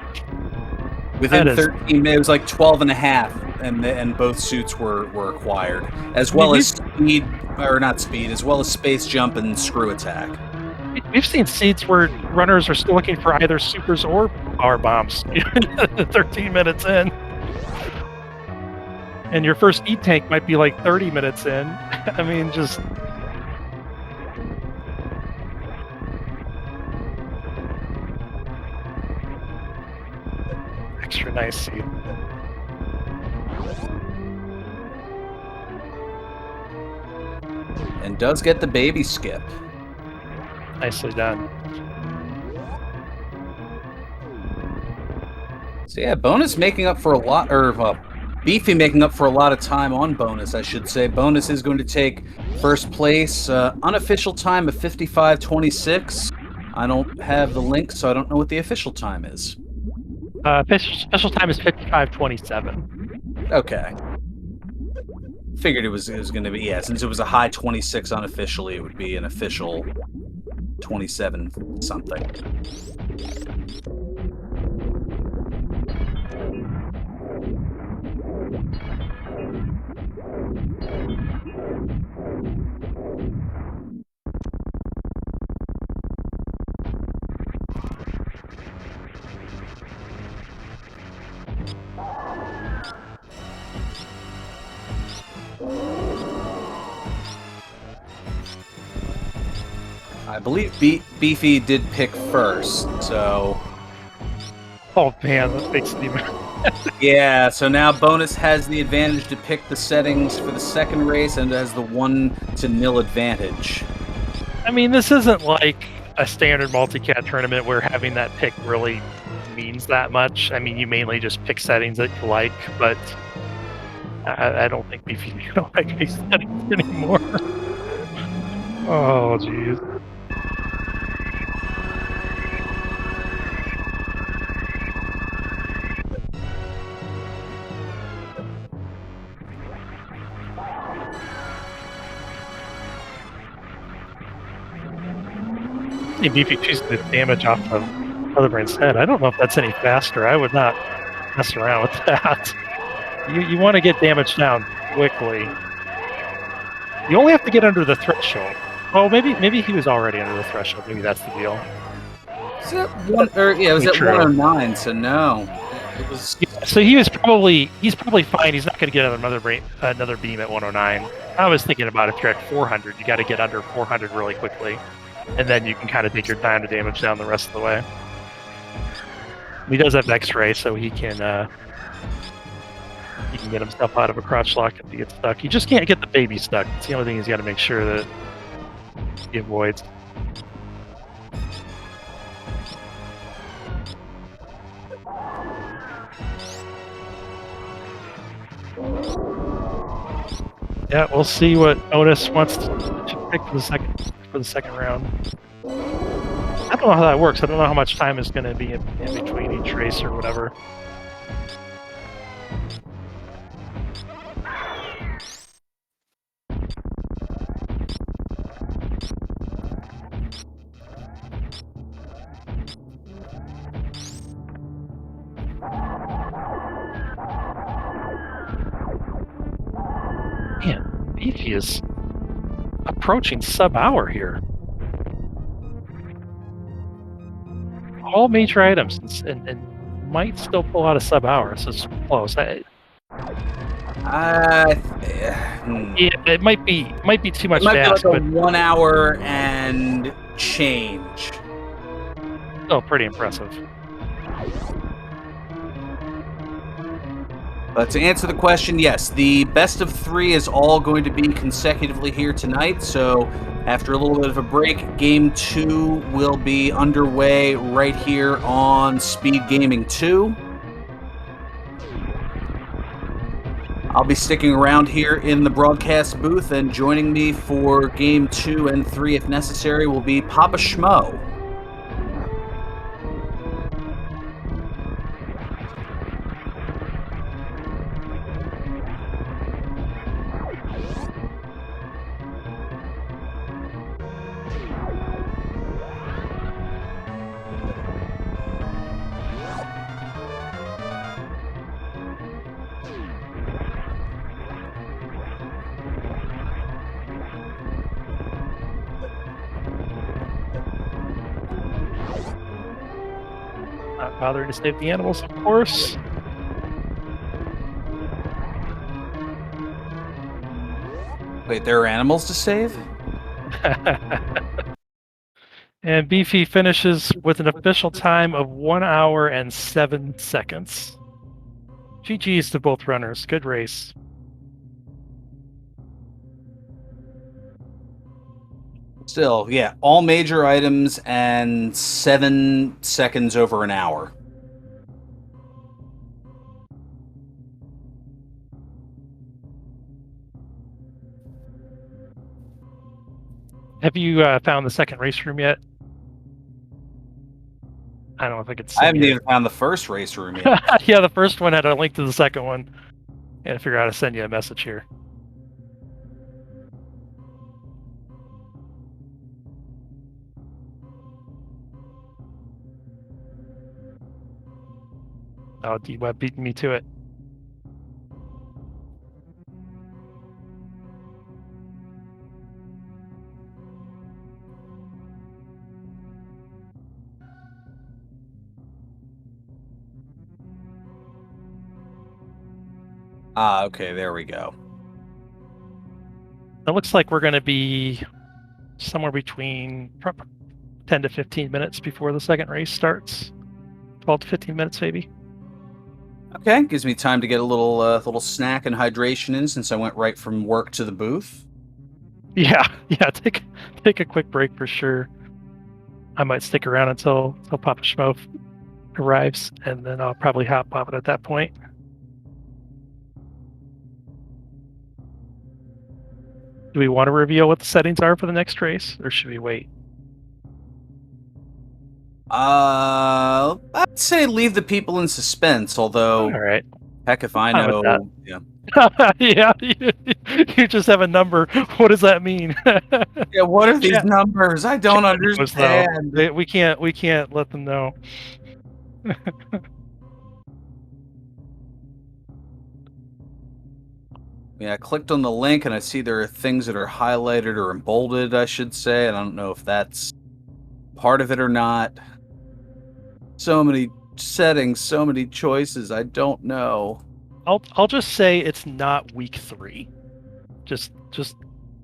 Within That is- 13 minutes, it was like 12 and a half, and both suits were acquired, as I mean, well as as well as space jump and screw attack. We've seen seeds where runners are still looking for either supers or power bombs 13 minutes in. And your first E-tank might be like 30 minutes in. I mean, just... extra nice seed. And does get the baby skip. Nicely done. So yeah, Bonus making up for a lot, Beefy making up for a lot of time on Bonus, I should say. Bonus is going to take first place, unofficial time of 55:26. I don't have the link, so I don't know what the official time is. Special time is 55:27. Okay. Figured it was going to be, yeah, since it was a high 26 unofficially, it would be an official 27 something. I believe Beefy did pick first, so... Oh man, that makes it even... Yeah, so now Bonus has the advantage to pick the settings for the second race and has the 1-0 advantage. I mean, this isn't like a standard multi-cat tournament where having that pick really means that much. I mean, you mainly just pick settings that you like, but I don't think Beefy's gonna like these settings anymore. Oh, jeez. Beefy choosing the damage off of Otherbrain's head. I don't know if that's any faster. I would not mess around with that. You want to get damage down quickly. You only have to get under the threshold. Oh, maybe he was already under the threshold. Maybe that's the deal. Is it one? Or yeah, it was at 109. So no, it was. So he's probably fine. He's not going to get another beam at 109. I was thinking about if you're at 400, you got to get under 400 really quickly, and then you can kind of take your time to damage down the rest of the way. He does have X-ray, so he can get himself out of a crotch lock if he gets stuck. He just can't get the baby stuck. It's the only thing he's got to make sure that he avoids. Yeah, we'll see what Otis wants to pick for the second round. I don't know how that works. I don't know how much time is going to be in between each race or whatever. Man, Beefy is approaching sub-hour here. All major items and might still pull out a sub-hour, so it's close. Yeah, it might be too much to ask, be like but 1 hour and change. Still pretty impressive. But to answer the question, yes, the best of 3 is all going to be consecutively here tonight. So after a little bit of a break, Game 2 will be underway right here on SpeedGaming 2. I'll be sticking around here in the broadcast booth, and joining me for Game 2 and 3, if necessary, will be Papa Schmo. bothering to save the animals, of course. Wait, there are animals to save? And Beefy finishes with an official time of 1 hour and 7 seconds. GG's to both runners. Good race. Still, yeah, all major items and 7 seconds over an hour. Have you found the second race room yet? I don't know if I could I send haven't you. even found the first race room yet. Yeah, the first one had a link to the second one. And figure out how to send you a message here. Oh, D-Web beating me to it. Ah, okay, there we go. It looks like we're going to be somewhere between 10 to 15 minutes before the second race starts. 12 to 15 minutes, maybe. Okay, gives me time to get a little snack and hydration in since I went right from work to the booth. Yeah, take a quick break for sure. I might stick around until Papa Schmo arrives, and then I'll probably hop on it at that point. Do we want to reveal what the settings are for the next race, or should we wait? I'd say leave the people in suspense, although, All right, heck if I fine with that. know. Yeah. Yeah, you just have a number. What does that mean? Yeah, what are these Chat, numbers? I chat don't knows, though. understand. We can't let them know. Yeah, I clicked on the link and I see there are things that are highlighted or embolded, I should say, and I don't know if that's part of it or not. So many settings, so many choices, I don't know. I'll just say it's not week 3. Just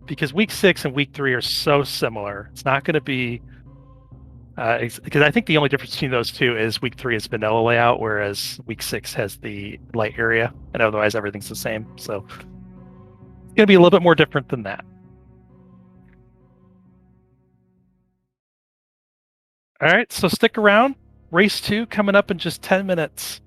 because week 6 and week 3 are so similar. It's not going to be because I think the only difference between those two is week 3 is vanilla layout, whereas week 6 has the light area, and otherwise everything's the same. So it's going to be a little bit more different than that. All right, so stick around. Race 2 coming up in just 10 minutes.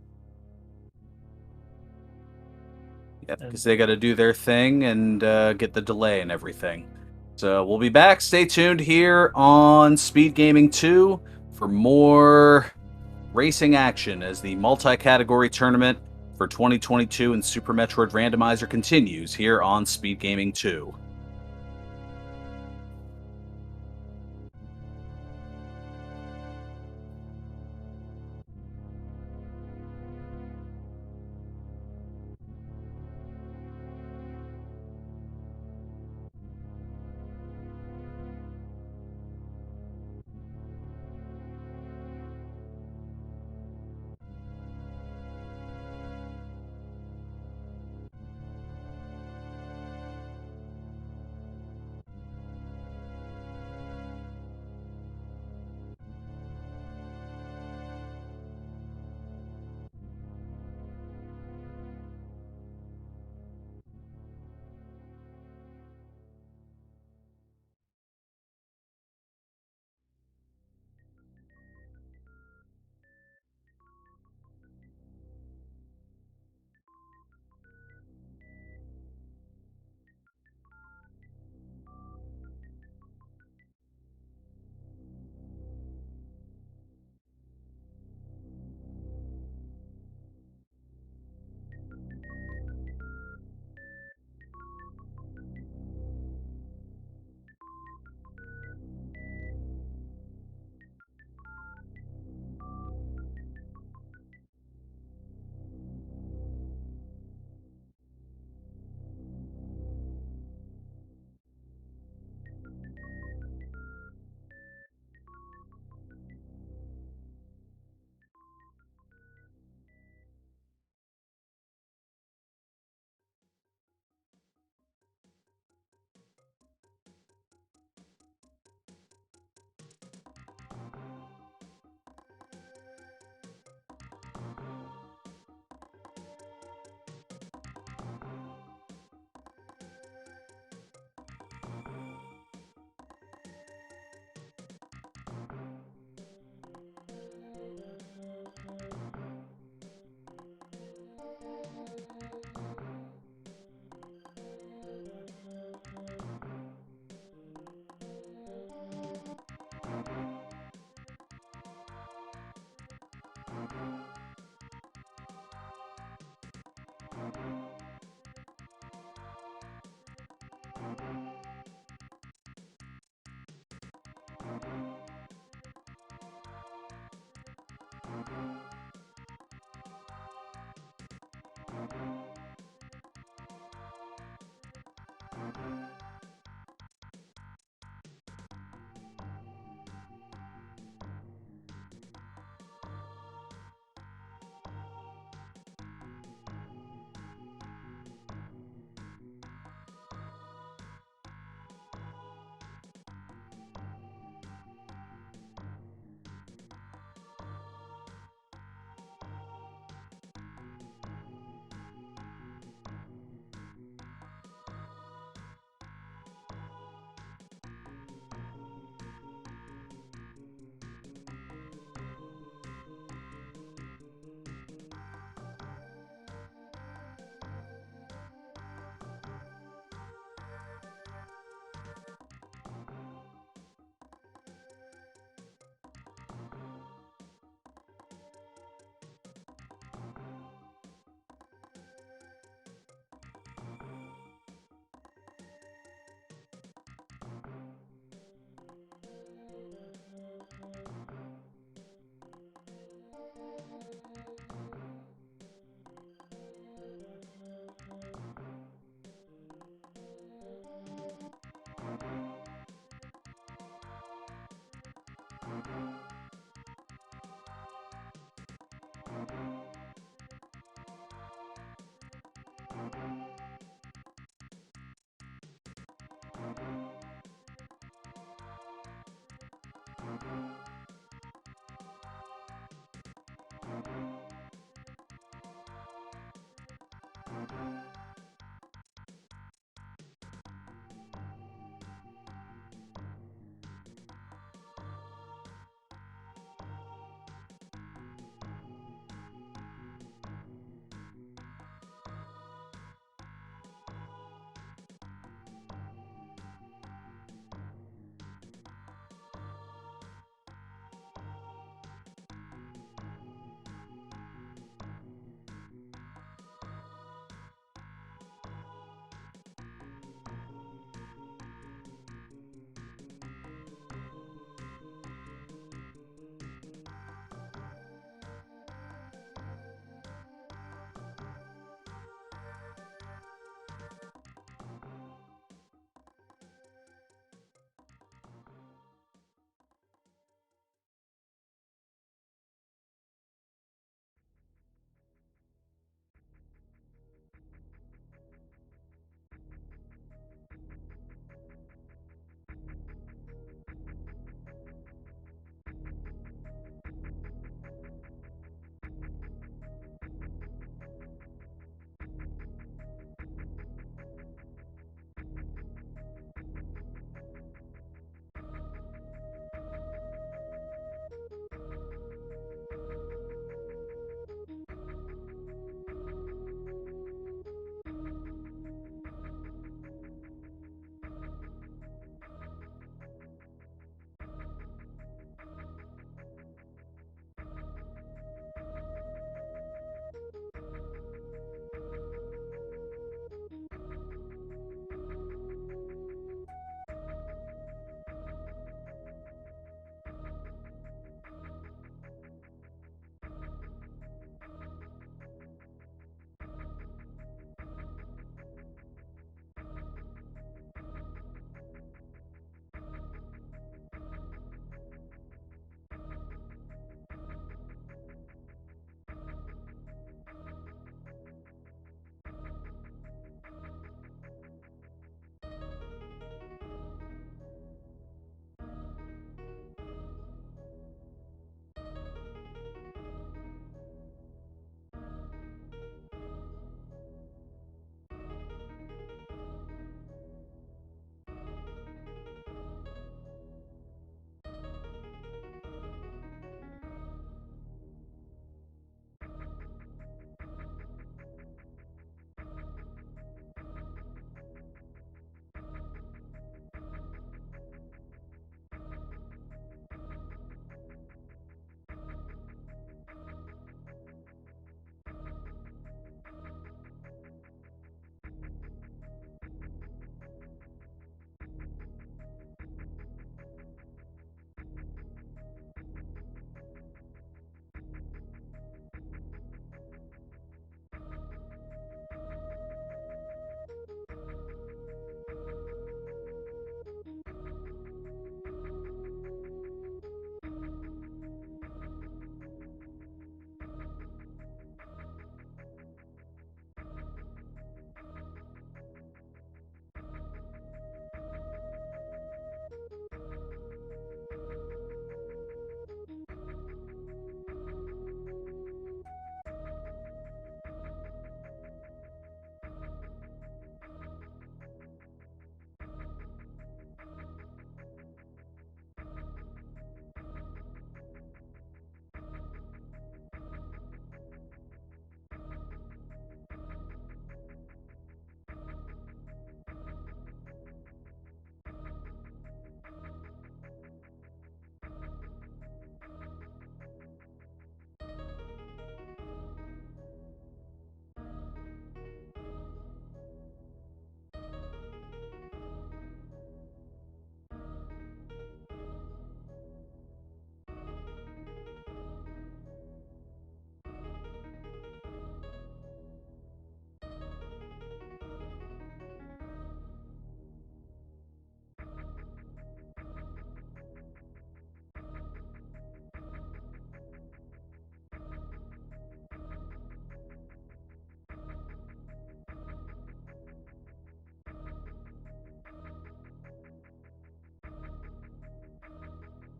Yeah, because they got to do their thing and get the delay and everything. So we'll be back. Stay tuned here on Speed Gaming 2 for more racing action as the multi-category tournament for 2022 and Super Metroid Randomizer continues here on Speed Gaming 2.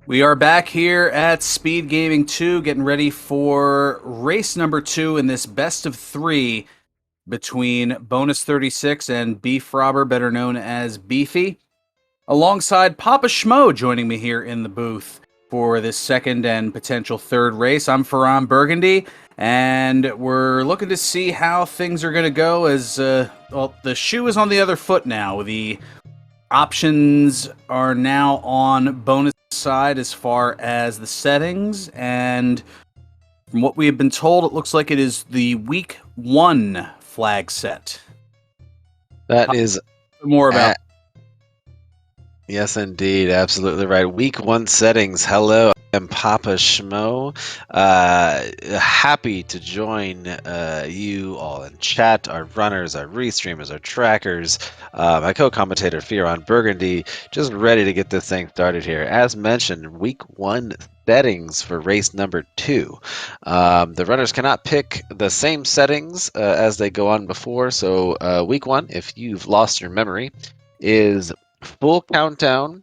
We are back here at Speed Gaming 2, getting ready for race number 2 in this best of 3 between Bonus36 and BFrobber, better known as Beefy, alongside Papa Schmo joining me here in the booth for this second and potential third race. I'm Ferran Burgundy, and we're looking to see how things are going to go as, well, the shoe is on the other foot now. The options are now on Bonus side as far as the settings, and from what we have been told, it looks like it is the week 1 flag set. That is More about yes, indeed, absolutely right. Week 1 settings. Hello, I'm Papa Schmo. Happy to join you all in chat, our runners, our restreamers, our trackers, my co-commentator Ferran Burgundy, just ready to get this thing started here. As mentioned, Week 1 settings for race number 2. The runners cannot pick the same settings as they go on before, so Week 1, if you've lost your memory, is full countdown,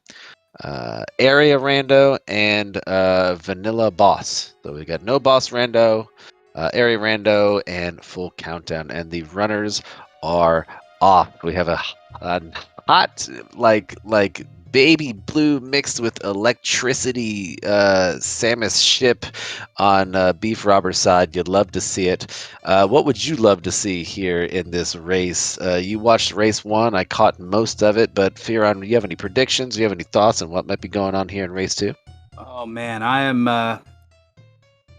area rando, and vanilla boss. So we got no boss rando, area rando, and full countdown. And the runners are off. We have a hot, like baby blue mixed with electricity Samus ship on BFrobber's side. You'd love to see it. What would you love to see here in this race? You watched race 1. I caught most of it, but Ferran, do you have any predictions? Do you have any thoughts on what might be going on here in race 2? Oh man, I am.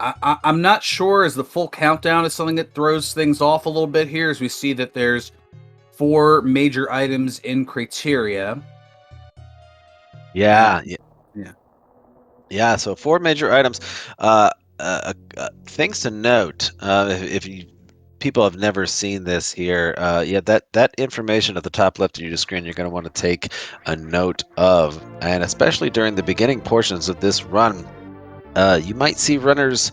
I'm not sure as the full countdown is something that throws things off a little bit here, as we see that there's 4 major items in criteria. Yeah. So 4 major items. Things to note, if you people have never seen this here, that information at the top left of your screen, you're going to want to take a note of, and especially during the beginning portions of this run, you might see runners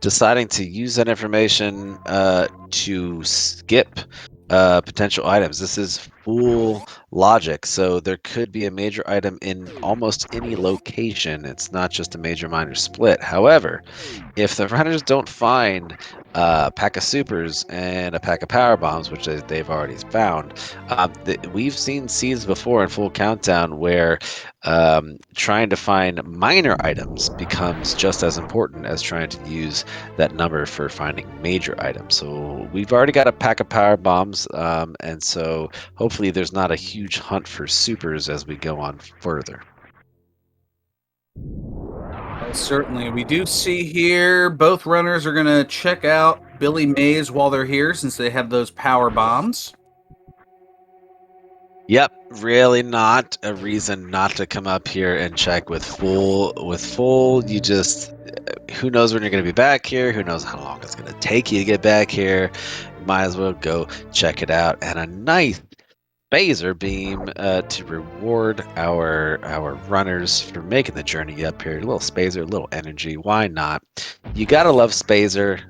deciding to use that information to skip potential items. This is full logic, so there could be a major item in almost any location. It's not just a major minor split. However, if the runners don't find a pack of supers and a pack of power bombs, which they've already found, we've seen seeds before in full countdown where trying to find minor items becomes just as important as trying to use that number for finding major items. So we've already got a pack of power bombs, and so hopefully there's not a huge hunt for supers as we go on further. Certainly. We do see here both runners are going to check out Billy Mays while they're here, since they have those power bombs. Yep, really not a reason not to come up here and check with full. You just, who knows when you're going to be back here? Who knows how long it's going to take you to get back here? You might as well go check it out. And a nice phaser beam to reward our runners for making the journey up here. A little spazer, a little energy. Why not? You gotta love spazer.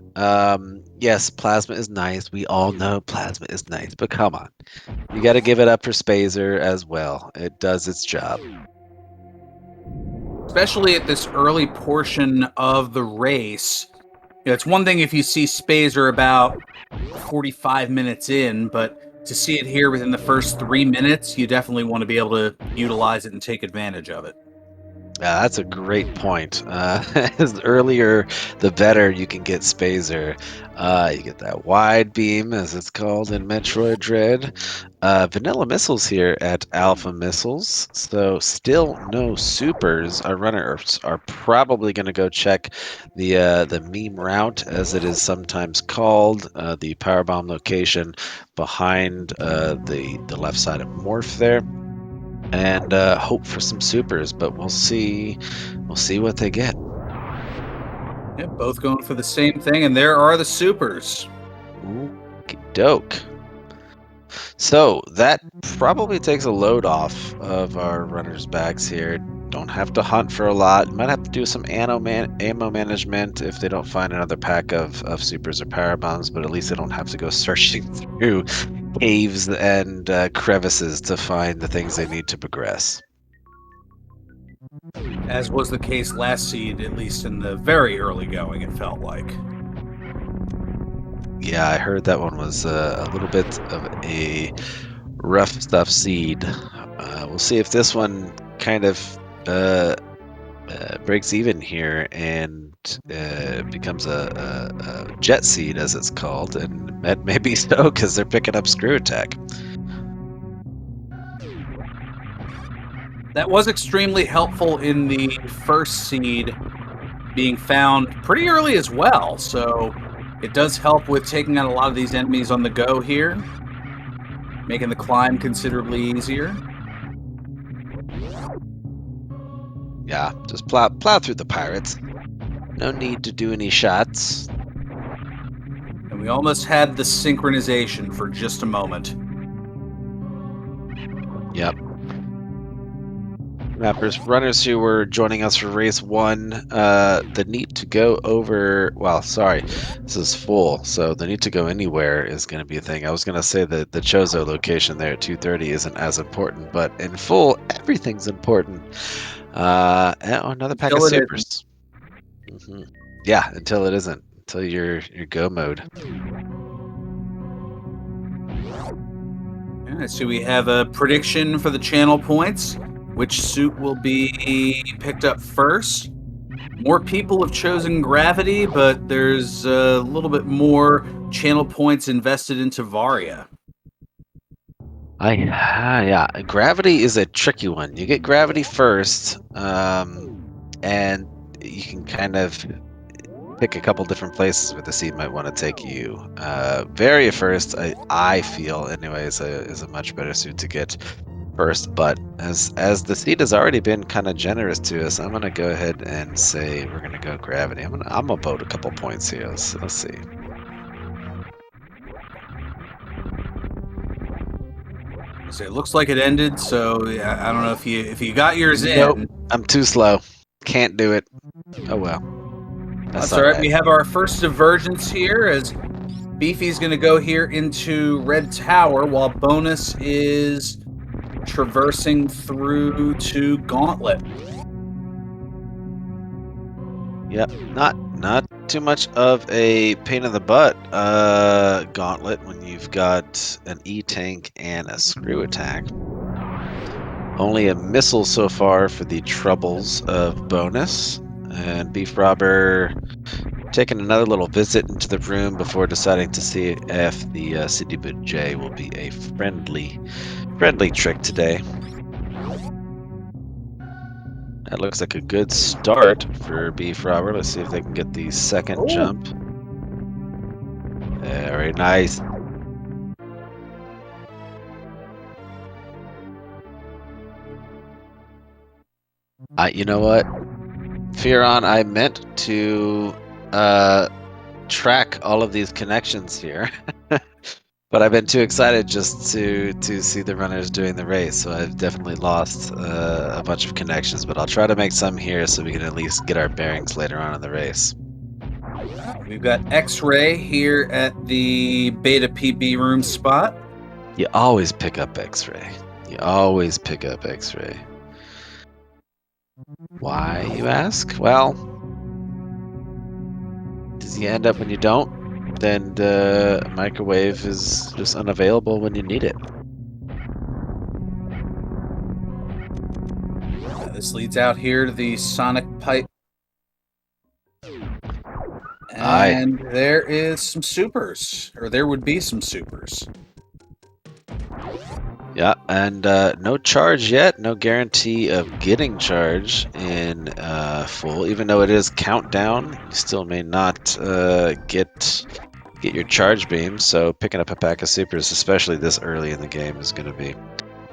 Yes, plasma is nice. We all know plasma is nice, but come on, you got to give it up for spazer as well. It does its job. Especially at this early portion of the race. It's one thing if you see spazer about 45 minutes in, but to see it here within the first 3 minutes, you definitely want to be able to utilize it and take advantage of it. That's a great point. As earlier, the better you can get spazer. You get that wide beam, as it's called in Metroid Dread. Vanilla missiles here at Alpha Missiles. So still no supers. Our runners are probably going to go check the meme route, as it is sometimes called, the powerbomb location behind the left side of Morph there. And hope for some supers, but we'll see what they get. Yeah, both going for the same thing, and there are the supers. Doke. So that probably takes a load off of our runners' backs here. Don't have to hunt for a lot. Might have to do some ammo management if they don't find another pack of supers or power bombs, but at least they don't have to go searching through caves and crevices to find the things they need to progress. As was the case last seed, at least in the very early going, it felt like. Yeah, I heard that one was a little bit of a rough stuff seed. We'll see if this one kind of breaks even here and becomes a jet seed, as it's called, and maybe so because they're picking up screw attack. That was extremely helpful in the first seed being found pretty early as well, so it does help with taking out a lot of these enemies on the go here, making the climb considerably easier. Yeah, just plow through the pirates. No need to do any shots. And we almost had the synchronization for just a moment. Yep. Runners who were joining us for race 1, the need to go over, well, sorry, this is full, so the need to go anywhere is going to be a thing. I was going to say that the Chozo location there at 2:30 isn't as important, but in full, everything's important. Oh, another pack of Until it supers. Yeah, until it isn't. Until you're go mode. Alright, so we have a prediction for the channel points. Which suit will be picked up first? More people have chosen Gravity, but there's a little bit more channel points invested into Varia. Yeah, Gravity is a tricky one. You get Gravity first, and you can kind of pick a couple different places where the seed might want to take you. Varia first, I feel, anyways, is a much better suit to get first. But as the seed has already been kind of generous to us, I'm gonna go ahead and say we're gonna go Gravity. I'm gonna vote a couple points here. Let's see. So it looks like it ended. So I don't know if you got yours Nope, in. I'm too slow. Can't do it. Oh well. That's all right. We have our first divergence here as Beefy's going to go here into Red Tower while Bonus is traversing through to Gauntlet. Yep, not too much of a pain in the butt Gauntlet when you've got an E-tank and a screw attack. Only a missile so far for the troubles of Bonus. And BFrobber taking another little visit into the room before deciding to see if the City Boot J will be a friendly trick today. That looks like a good start for BFrobber. Let's see if they can get the second jump. Very nice. You know what, Fearon, I meant to track all of these connections here, but I've been too excited just to see the runners doing the race, so I've definitely lost a bunch of connections, but I'll try to make some here so we can at least get our bearings later on in the race. We've got X-Ray here at the Beta PB room spot. You always pick up X-Ray. You always pick up X-Ray. Why, you ask? Well, does he end up when you don't? Then the microwave is just unavailable when you need it. This leads out here to the Sonic Pipe. And there is some supers, or there would be some supers. Yeah, and no charge yet. No guarantee of getting charge in full. Even though it is countdown, you still may not get your charge beam. So picking up a pack of supers, especially this early in the game, is going to be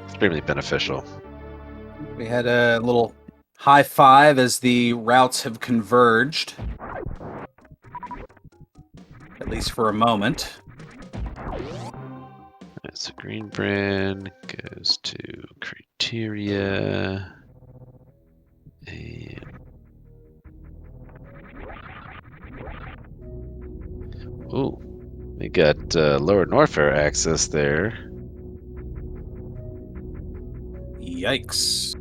extremely beneficial. We had a little high five as the routes have converged. At least for a moment. So green brand goes to criteria. And ooh, we got lower Norfair access there. Yikes.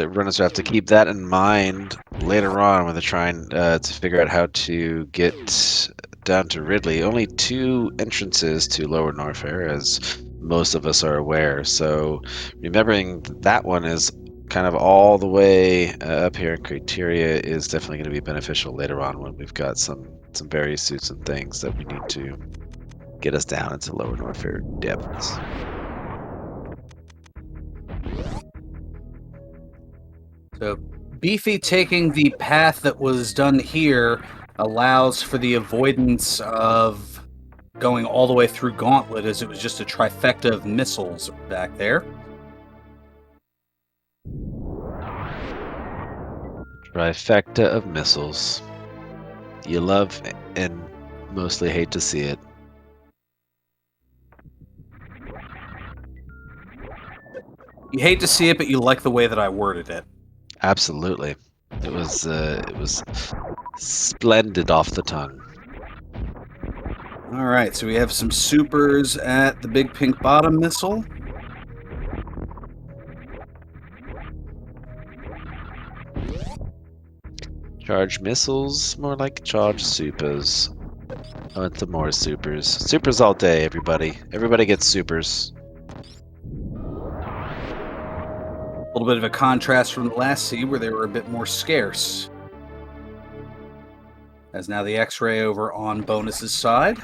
Runners have to keep that in mind later on when they're trying to figure out how to get down to Ridley. Only 2 entrances to Lower Norfair, as most of us are aware. So remembering that one is kind of all the way up here in Criteria is definitely going to be beneficial later on when we've got some various suits and things that we need to get us down into Lower Norfair depths. So Beefy taking the path that was done here allows for the avoidance of going all the way through Gauntlet, as it was just a trifecta of missiles back there. Trifecta of missiles. You love and mostly hate to see it. You hate to see it, but you like the way that I worded it. Absolutely. It was splendid off the tongue. All right, so we have some supers at the big pink bottom missile. Charge missiles, more like charge supers. I want some more supers. Supers all day, everybody. Everybody gets supers. A little bit of a contrast from the last seed where they were a bit more scarce. As now the X-ray over on Bonus's side.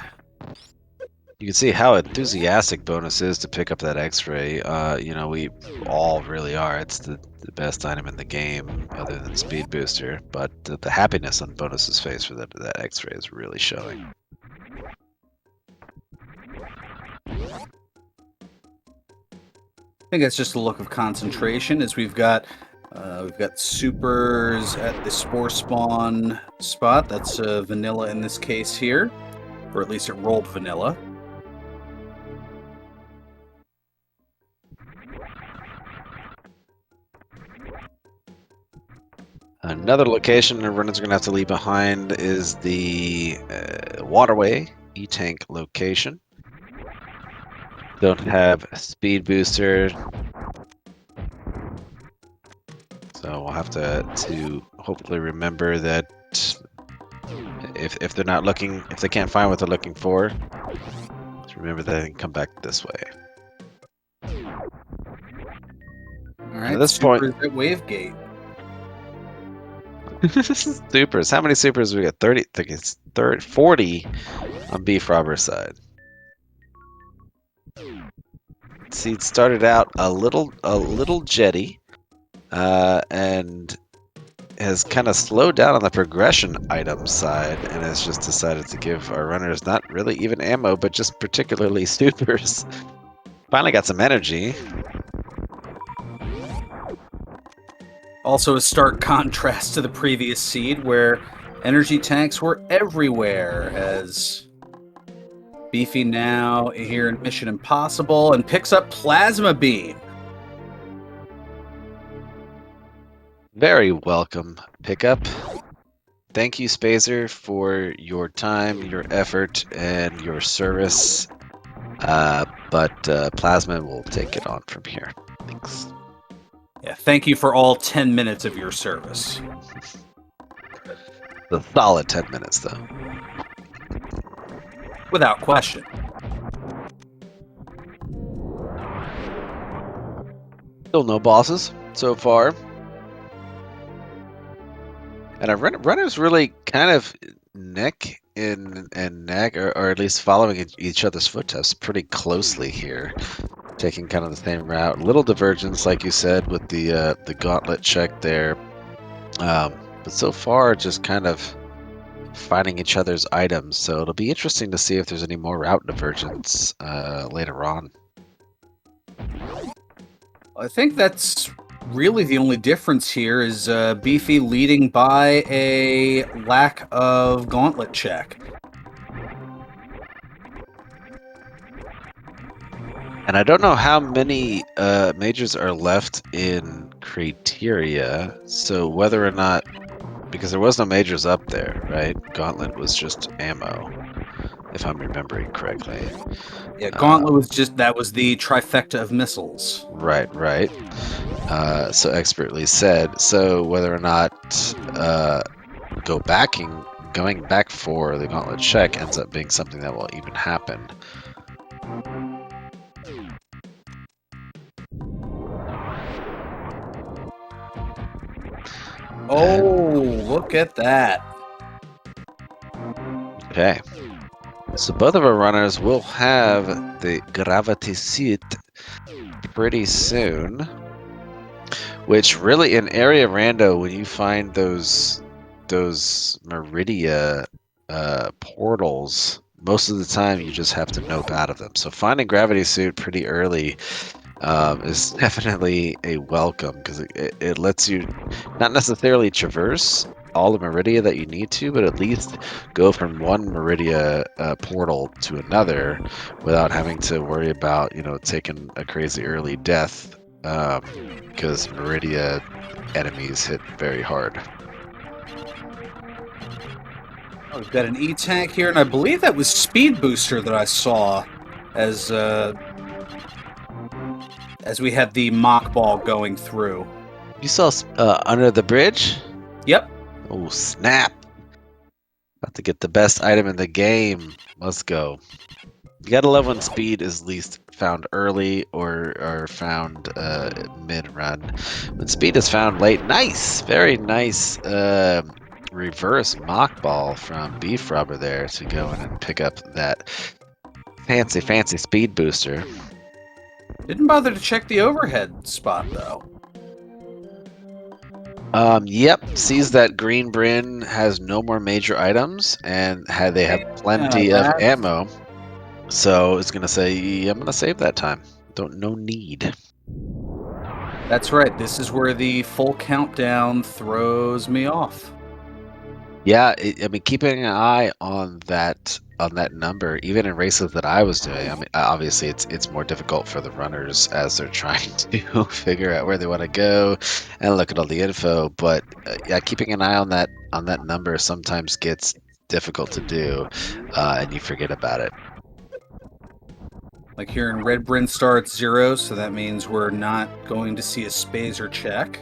You can see how enthusiastic Bonus is to pick up that X-ray. You know, we all really are. It's the best item in the game, other than Speed Booster. But the happiness on Bonus's face for that X-ray is really showing. I think that's just a look of concentration, as we've got supers at the spore spawn spot. That's vanilla in this case here, or at least it rolled vanilla. Another location the runners are going to have to leave behind is the waterway E-tank location. Don't have speed booster, so we'll have to hopefully remember that if they're not looking, if they can't find what they're looking for, just remember that they can come back this way. All right, at this point, at Wavegate. supers. How many supers we got? 30. I think it's 40 on BFrobber's side. Seed started out a little jetty, and has kind of slowed down on the progression item side, and has just decided to give our runners not really even ammo, but just particularly supers. Finally got some energy. Also a stark contrast to the previous seed, where energy tanks were everywhere, as Beefy now here in Mission Impossible and picks up Plasma Beam. Very welcome pickup. Thank you, Spazer, for your time, your effort, and your service. But Plasma will take it on from here. Thanks. Yeah, thank you for all 10 minutes of your service. The solid 10 minutes, though. Without question. Still no bosses so far. And our runners really kind of neck and neck, or at least following each other's footsteps pretty closely here. Taking kind of the same route. Little divergence, like you said, with the gauntlet check there. But so far, just kind of finding each other's items. So it'll be interesting to see if there's any more route divergence later on. I think that's really the only difference here, is Beefy leading by a lack of gauntlet check. And I don't know how many majors are left in Criteria, so whether or not, because there was no majors up there, right? Gauntlet was just ammo, if I'm remembering correctly. Yeah, Gauntlet was that was the trifecta of missiles. Right. so expertly said. So whether or not going back for the gauntlet check ends up being something that will even happen. Oh, look at that. Okay. So both of our runners will have the gravity suit pretty soon. Which really in area rando, when you find those Meridia portals, most of the time you just have to nope out of them. So finding gravity suit pretty early is definitely a welcome, because it lets you not necessarily traverse all the Meridia that you need to, but at least go from one Meridia portal to another without having to worry about, taking a crazy early death, because Meridia enemies hit very hard. Oh, we've got an E-tank here, and I believe that was Speed Booster that I saw as we had the mock ball going through. You saw under the bridge? Yep. Oh, snap. About to get the best item in the game. Let's go. You gotta love when speed is least found early or found mid-run. When speed is found late, nice! Very nice reverse mock ball from BFrobber there to go in and pick up that fancy speed booster. Didn't bother to check the overhead spot, though. Yep, sees that Green Bryn has no more major items, and they have plenty of ammo. So it's gonna say, I'm gonna save that time. No need. That's right. This is where the full countdown throws me off. Yeah, I mean, keeping an eye on that number, even in races that I was doing. I mean, obviously it's more difficult for the runners as they're trying to figure out where they want to go and look at all the info. But yeah, keeping an eye on that number sometimes gets difficult to do, and you forget about it. Like here in Red Bryn Star, it's 0, so that means we're not going to see a Spazer check.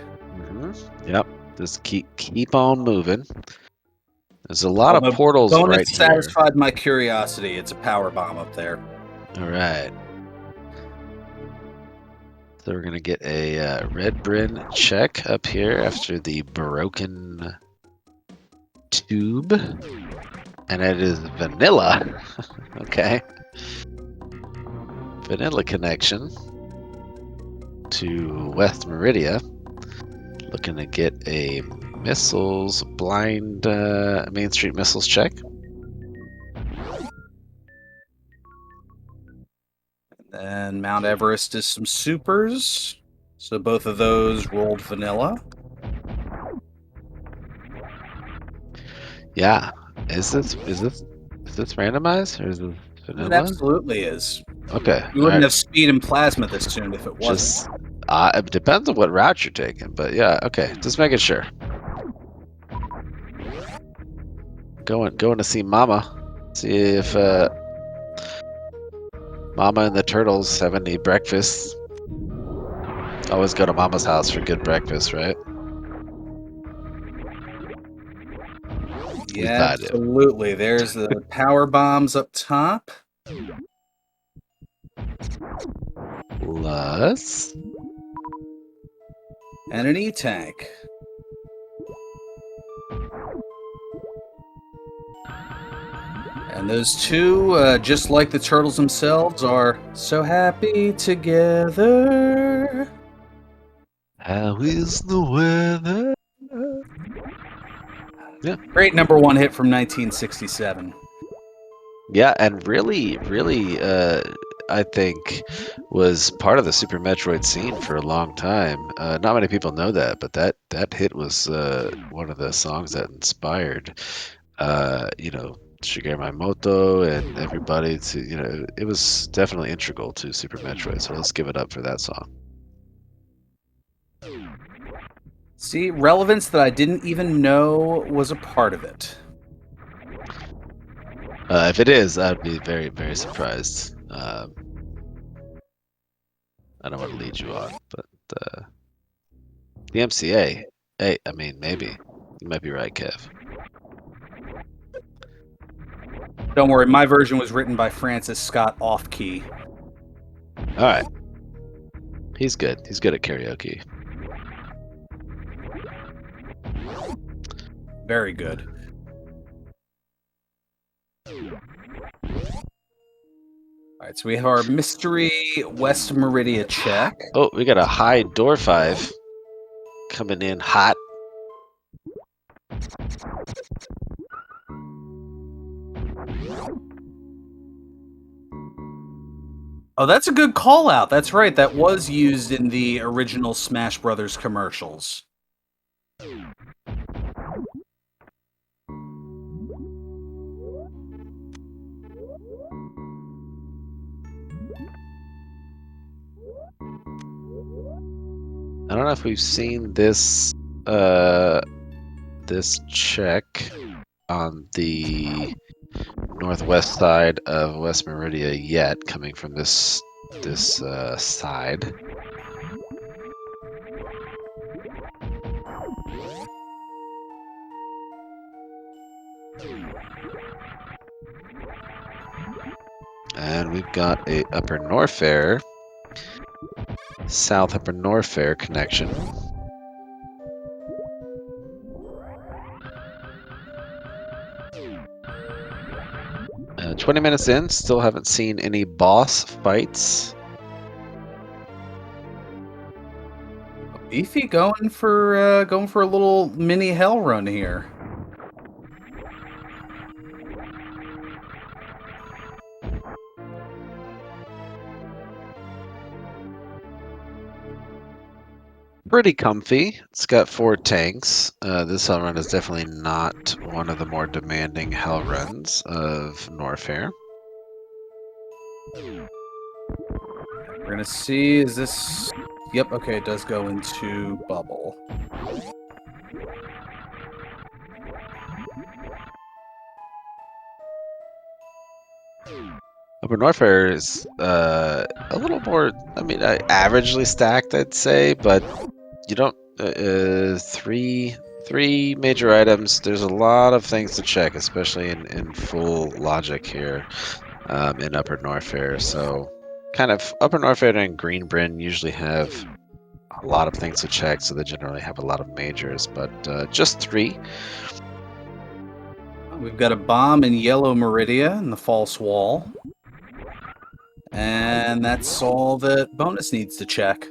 Yep, just keep on moving. There's a lot of portals right here. Satisfied my curiosity. It's a power bomb up there. All right. So we're gonna get a Red Bryn check up here after the broken tube, and it is vanilla. Okay. Vanilla connection to West Meridia. Looking to get a missiles blind Main Street missiles check. And Mount Everest is some supers. So both of those rolled vanilla. Yeah. Is this randomized or is this vanilla? It absolutely is. Okay. You wouldn't have speed and plasma this tuned if it wasn't. It depends on what route you're taking, but yeah, okay. Just making sure. Going to see Mama. See if Mama and the turtles have any breakfast. Always go to Mama's house for good breakfast, right? Yeah, absolutely. There's the power bombs up top. Plus. And an E-tank. And those two, just like the turtles themselves, are so happy together. How is the weather? Yeah. Great number one hit from 1967. Yeah, and really, I think was part of the Super Metroid scene for a long time. Not many people know that, but that hit was one of the songs that inspired, Shigeru Miyamoto and everybody to, it was definitely integral to Super Metroid. So let's give it up for that song. See, relevance that I didn't even know was a part of it. If it is, I'd be very, very surprised. I don't want to lead you on, but DMCA. Hey, I mean, maybe. You might be right, Kev. Don't worry, my version was written by Francis Scott Off-Key. All right. He's good. He's good at karaoke. Very good. All right, so we have our mystery West Meridia check. Oh, we got a high door 5 coming in hot. Oh, that's a good call out. That's right. That was used in the original Smash Brothers commercials. I don't know if we've seen this this check on the northwest side of West Meridia yet, coming from this side. And we've got a Upper Norfair, South Upper Norfair connection. 20 minutes in, still haven't seen any boss fights. Beefy going for a little mini hell run here. Pretty comfy. It's got 4 tanks. This hell run is definitely not one of the more demanding hell runs of Norfair. We're gonna see, is this... Yep, okay, it does go into bubble. Upper Norfair is a little more, I mean, averagely stacked, I'd say, but you don't, three major items. There's a lot of things to check, especially in full logic here in Upper Norfair. So kind of Upper Norfair and Greenbryn usually have a lot of things to check, so they generally have a lot of majors, but just 3. We've got a bomb in Yellow Meridia in the false wall. And that's all that Bonus needs to check.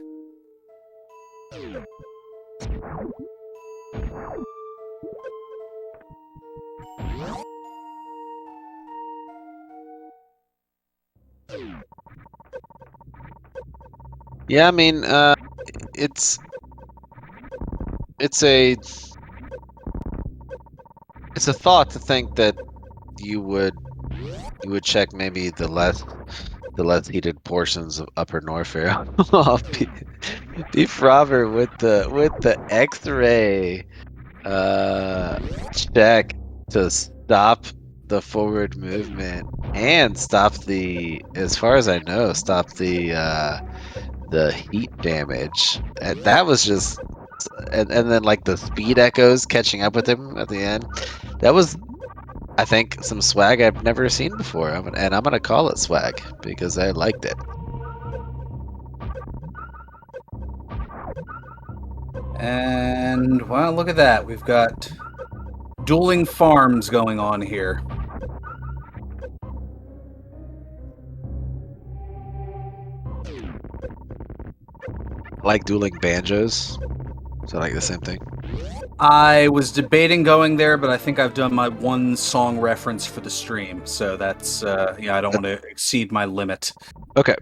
Yeah, I mean, it's a thought to think that you would check maybe the less heated portions of Upper Norfair. BFrobber with the X-ray check to stop the forward movement and stop the, as far as I know, stop the heat damage. And that was just, and then like the speed echoes catching up with him at the end. That was, I think, some swag I've never seen before, and I'm gonna call it swag because I liked it. And, well, look at that. We've got dueling farms going on here. Like dueling banjos. Is that like the same thing? I was debating going there, but I think I've done my one song reference for the stream, so that's, yeah, I don't want to exceed my limit. Okay.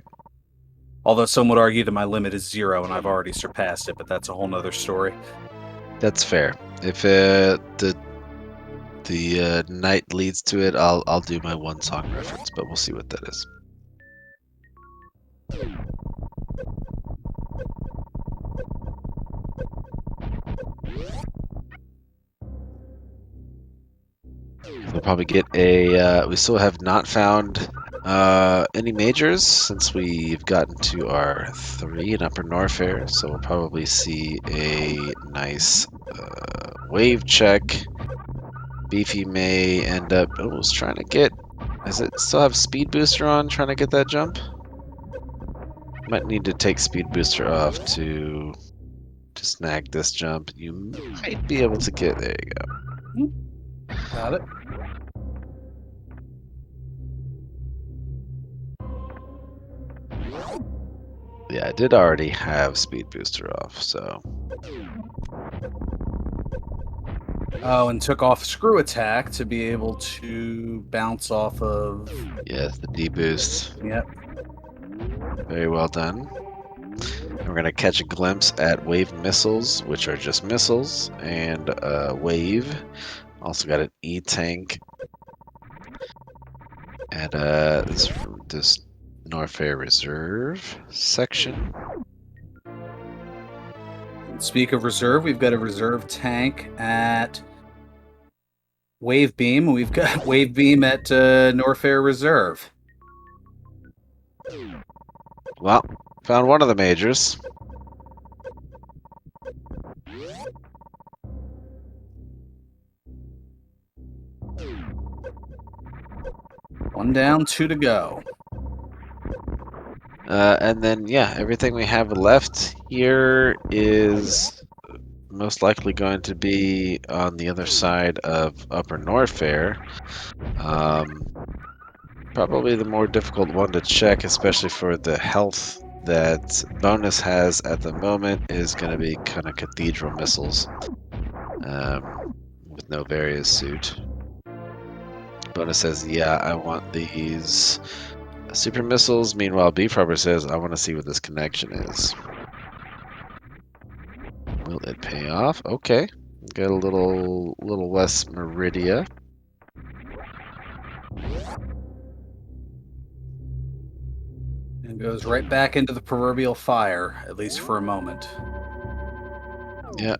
Although some would argue that my limit is 0 and I've already surpassed it, but that's a whole nother story. That's fair. If the night leads to it, I'll do my one song reference, but we'll see what that is. We'll probably get a. We still have not found Any majors? Since we've gotten to our 3 in Upper Norfair, so we'll probably see a nice wave check. Beefy may end up. Oh, was trying to get. Does it still have speed booster on? Trying to get that jump. Might need to take speed booster off to snag this jump. You might be able to get. There you go. Got it. Yeah, I did already have speed booster off, so. Oh, and took off screw attack to be able to bounce off of. Yes, the D boost. Yep. Very well done. We're going to catch a glimpse at wave missiles, which are just missiles, and wave. Also got an E tank. And this Norfair Reserve section. Speak of reserve, we've got a reserve tank at Wave Beam. We've got Wave Beam at Norfair Reserve. Well, found one of the majors. One down, 2 to go. And then, yeah, everything we have left here is most likely going to be on the other side of Upper Norfair. Probably the more difficult one to check, especially for the health that Bonus has at the moment, is going to be kind of Cathedral missiles with no Various suit. Bonus says, yeah, I want these super missiles. Meanwhile, BFrobber says, I want to see what this connection is. Will it pay off? Okay. Got a little less Meridia. And goes right back into the proverbial fire, at least for a moment. Yeah.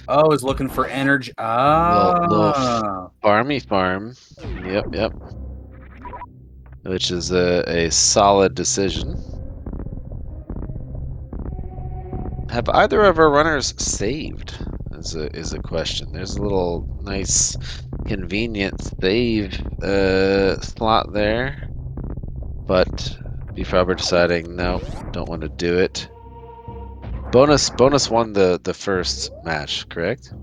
Oh, is looking for energy. Ah. Little farmy farm. Yep. Which is a solid decision. Have either of our runners saved? Is a question. There's a little nice, convenient save slot there, but BFrobber deciding no, don't want to do it. Bonus won the first match, correct?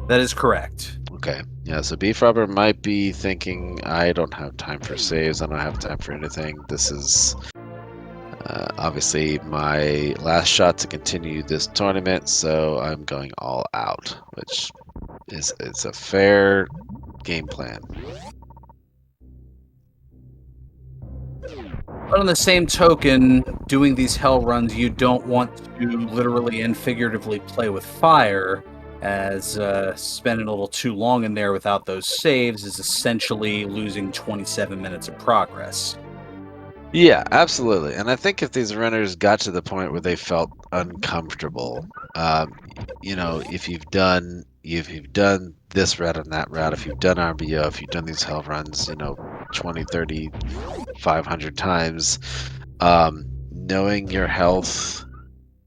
That is correct. Okay. Yeah, so BFrobber might be thinking, I don't have time for saves, I don't have time for anything. This is obviously my last shot to continue this tournament, so I'm going all out, which is a fair game plan. But on the same token, doing these hell runs, you don't want to literally and figuratively play with fire, as spending a little too long in there without those saves is essentially losing 27 minutes of progress. Yeah, absolutely. And I think if these runners got to the point where they felt uncomfortable, if you've done this route and that route, if you've done RBO, if you've done these hell runs, 20, 30, 500 times, knowing your health.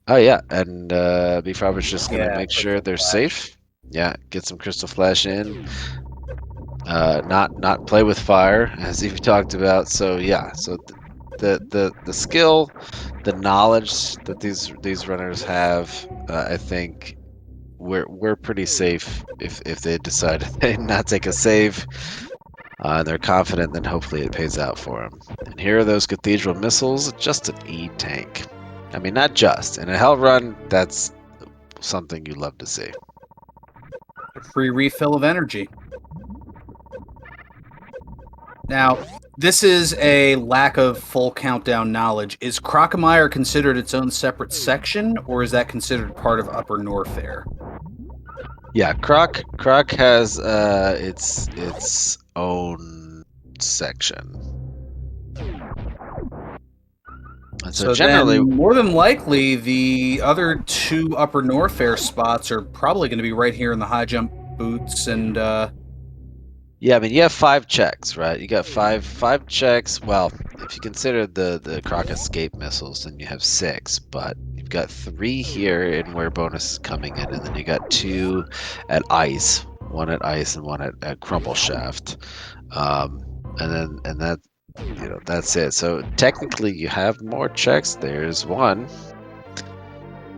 Oh yeah, and BFrobber's just gonna make sure they're safe. Yeah, get some Crystal Flash in. Not play with fire, as you've talked about. So yeah, so the skill, the knowledge that these runners have, I think we're pretty safe if they decide to not take a save. They're confident, then hopefully it pays out for them. And here are those Cathedral missiles, just an E tank. I mean, not just. In a hell run, that's something you love to see. A free refill of energy. Now, this is a lack of full countdown knowledge. Is Crocomire considered its own separate section, or is that considered part of Upper Norfair? Yeah, Croc has its own section. And so generally, then, more than likely, the other 2 Upper Norfair spots are probably going to be right here in the high jump boots and. Yeah, I mean, you have 5 checks, right? You got five checks. Well, if you consider the Croc escape missiles, then you have 6, but you've got 3 here in where bonus is coming in, and then you got 2 at ice, one at ice and one at crumble shaft, and that, you know, that's it. So technically you have more checks. There's one,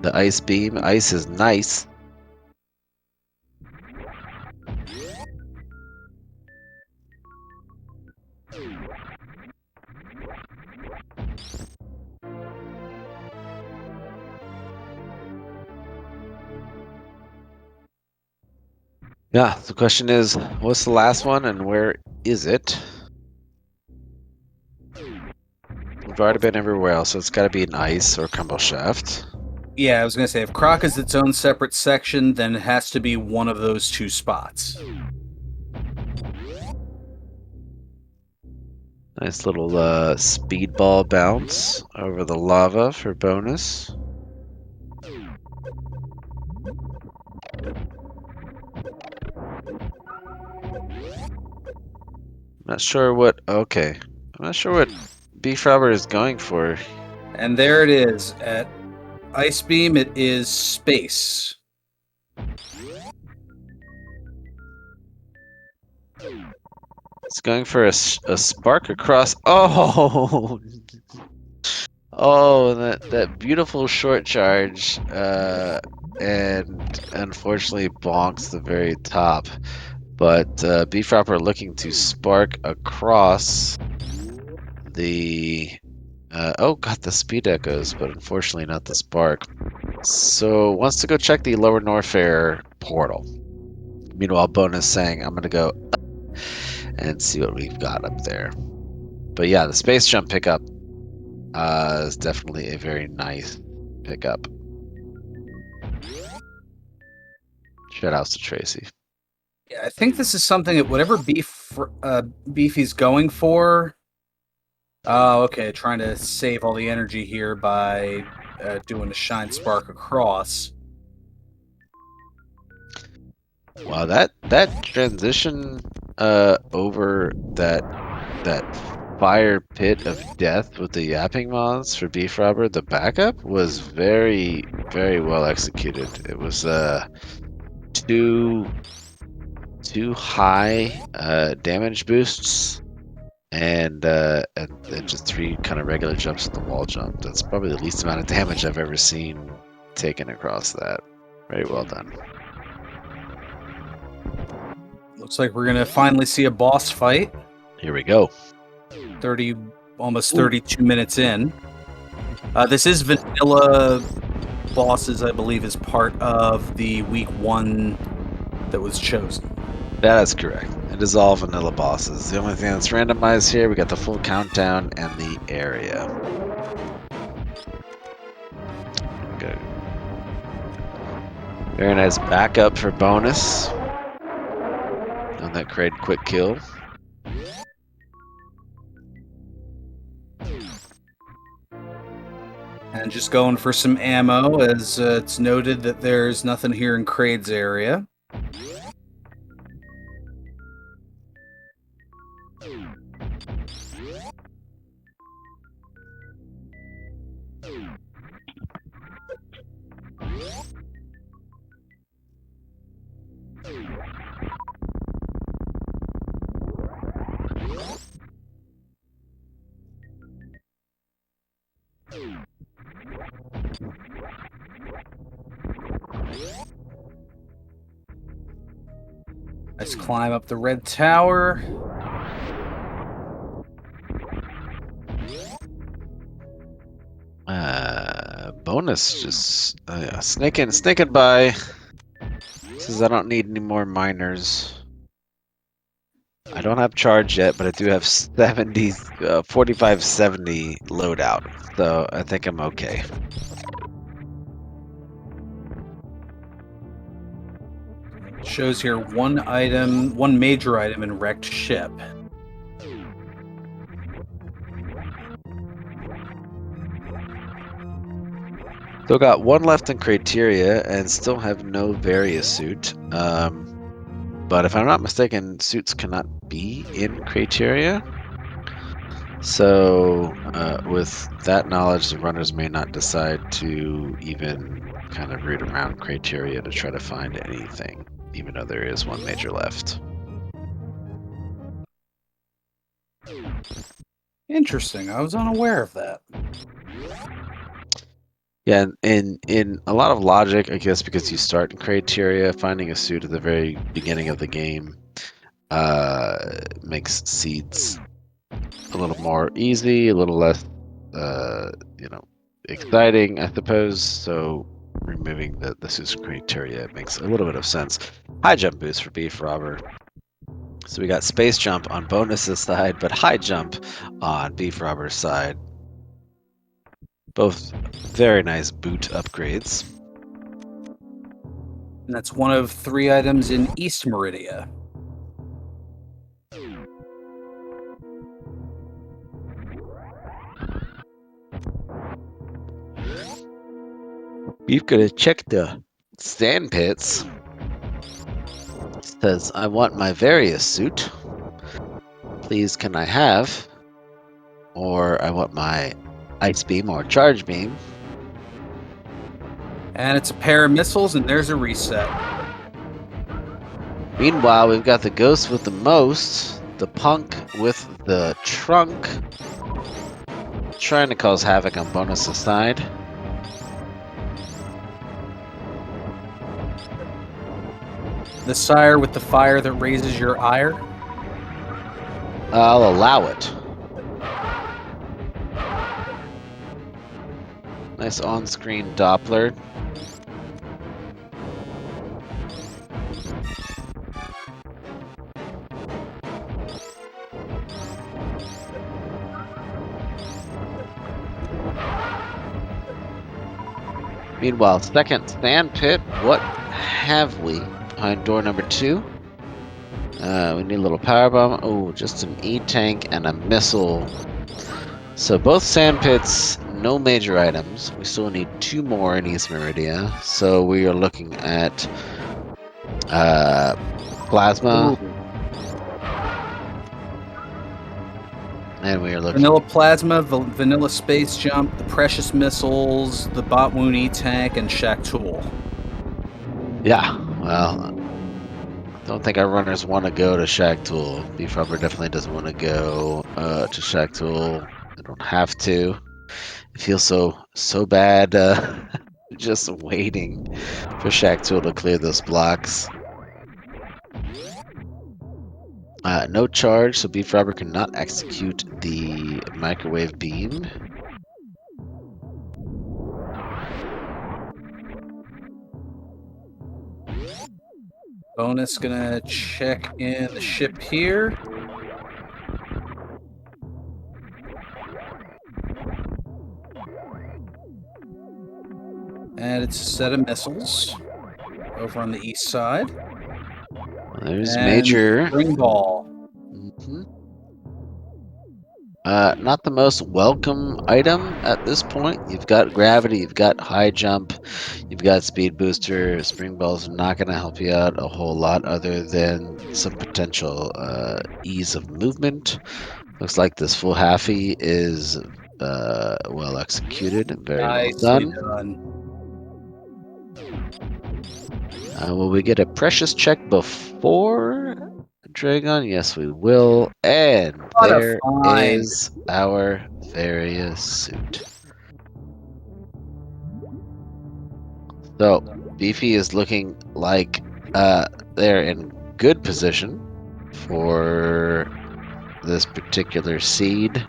the ice beam. Ice is nice. Yeah, the question is, what's the last one and where is it? We've already been everywhere else, so it's got to be an ice or crumble shaft. Yeah, I was gonna say, if Croc is its own separate section, then it has to be one of those 2 spots. Nice little speedball bounce over the lava for bonus. Not sure what. Okay, I'm not sure what BFrobber is going for. And there it is. At Ice Beam, it is space. It's going for a spark across. Oh, oh, that beautiful short charge, and unfortunately bonks the very top. But BFrobber looking to spark across the. Oh, got the speed echoes, but unfortunately not the spark. So wants to go check the lower Norfair portal. Meanwhile, bonus saying, I'm gonna go and see what we've got up there. But yeah, the space jump pickup is definitely a very nice pickup. Shout outs to Tracy. Yeah, I think this is something that whatever Beefy's going for. Oh, okay. Trying to save all the energy here by doing a shine spark across. Wow, that transition over that fire pit of death with the yapping moths for BFrobber, the backup was very, very well executed. It was two high damage boosts and just 3 kind of regular jumps at the wall jump. That's probably the least amount of damage I've ever seen taken across that. Very well done. Looks like we're gonna finally see a boss fight. Here we go. Almost 32 minutes in. This is vanilla bosses, I believe, is part of the week 1 that was chosen. That is correct. It is all vanilla bosses. The only thing that's randomized here, we got the full countdown and the area. Good. Very nice backup for bonus on that crate quick kill. And just going for some ammo, as it's noted that there's nothing here in Kraid's area. Let's climb up the red tower. Bonus just snaking by. Says I don't need any more miners. I don't have charge yet, but I do have 4570 loadout, so I think I'm okay. Shows here one major item in wrecked ship. Still got 1 left in criteria and still have no Varia suit. But if I'm not mistaken, suits cannot be in criteria. So, with that knowledge, the runners may not decide to even kind of root around criteria to try to find anything, even though there is one major left. Interesting. I was unaware of that. Yeah, in a lot of logic, I guess, because you start in criteria, finding a suit at the very beginning of the game makes seeds a little more easy, a little less, exciting, I suppose. So removing the suit's criteria makes a little bit of sense. High jump boost for BFrobber. So we got space jump on Bonus's side, but high jump on BFrobber's side. Both very nice boot upgrades. And that's one of 3 items in East Meridia. You've got to check the sand pits. Says, I want my various suit. Please, can I have? Or I want my ice beam or charge beam. And it's a pair of missiles, and there's a reset. Meanwhile, we've got the ghost with the most, the punk with the trunk, trying to cause havoc on Bonus' side. The sire with the fire that raises your ire. I'll allow it. Nice on-screen Doppler. Meanwhile, second sand pit. What have we behind door number 2? We need a little power bomb. Oh, just an E-tank and a missile. So both sand pits, no major items. We still need 2 more in East Meridia. So we are looking at plasma. Ooh. And we are looking Vanilla plasma, vanilla space jump, the precious missiles, the bot wound E-tank, and Shack Tool. Yeah, well, I don't think our runners want to go to Shack Tool. BFrobber definitely doesn't want to go to Shack Tool. They don't have to. It feels so bad just waiting for Shack Tool to clear those blocks. No charge, so BFrobber cannot execute the microwave beam. Bonus gonna check in the ship here. And it's a set of missiles over on the east side. There's And major. Ring ball. Mhm. Not the most welcome item at this point. You've got gravity, you've got high jump, you've got speed booster. Spring balls are not going to help you out a whole lot other than some potential ease of movement. Looks like this full halfie is well executed and very well Nicely done. done. Will we get a precious check before Dragon? Yes, we will. And What a there find. is our various suit. So, Beefy is looking like they're in good position for this particular seed.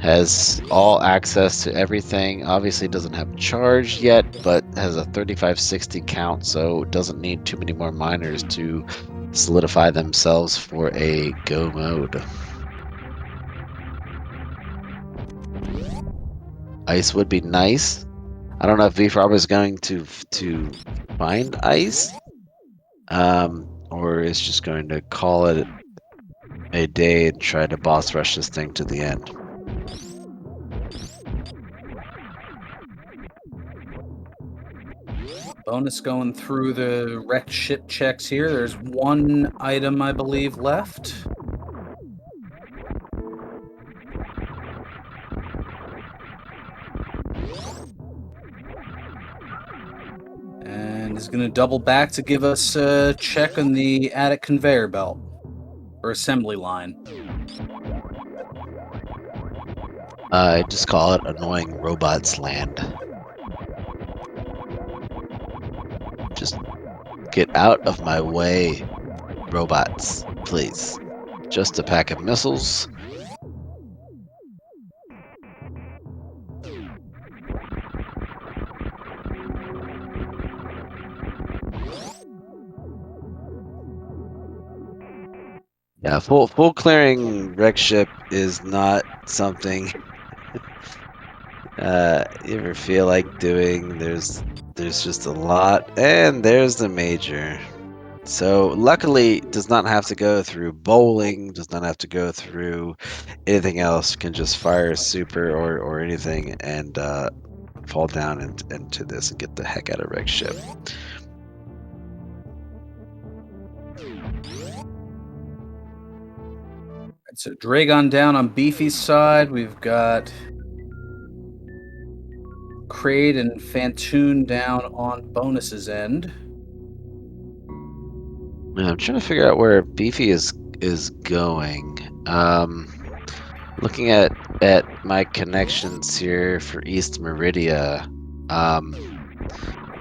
Has all access to everything. Obviously doesn't have charge yet, but has a 3560 count, so doesn't need too many more miners to solidify themselves for a go mode. Ice would be nice. I don't know if BFrobber is going to find ice, or is just going to call it a day and try to boss rush this thing to the end. Bonus going through the wrecked ship checks here. There's 1 item, I believe, left. and is going to double back to give us a check on the attic conveyor belt or assembly line. I just call it annoying robots land. Just get out of my way, robots, please. Just a pack of missiles. Yeah, full clearing wreck ship is not something you ever feel like doing. There's just a lot, and there's the major. So luckily, does not have to go through bowling, does not have to go through anything else. Can just fire super or anything and fall down into this and get the heck out of wreck ship. So Dragon down on Beefy's side. We've got Kraid and Fantoon down on Bonus's end. I'm trying to figure out where Beefy is going. Looking at my connections here for East Meridia,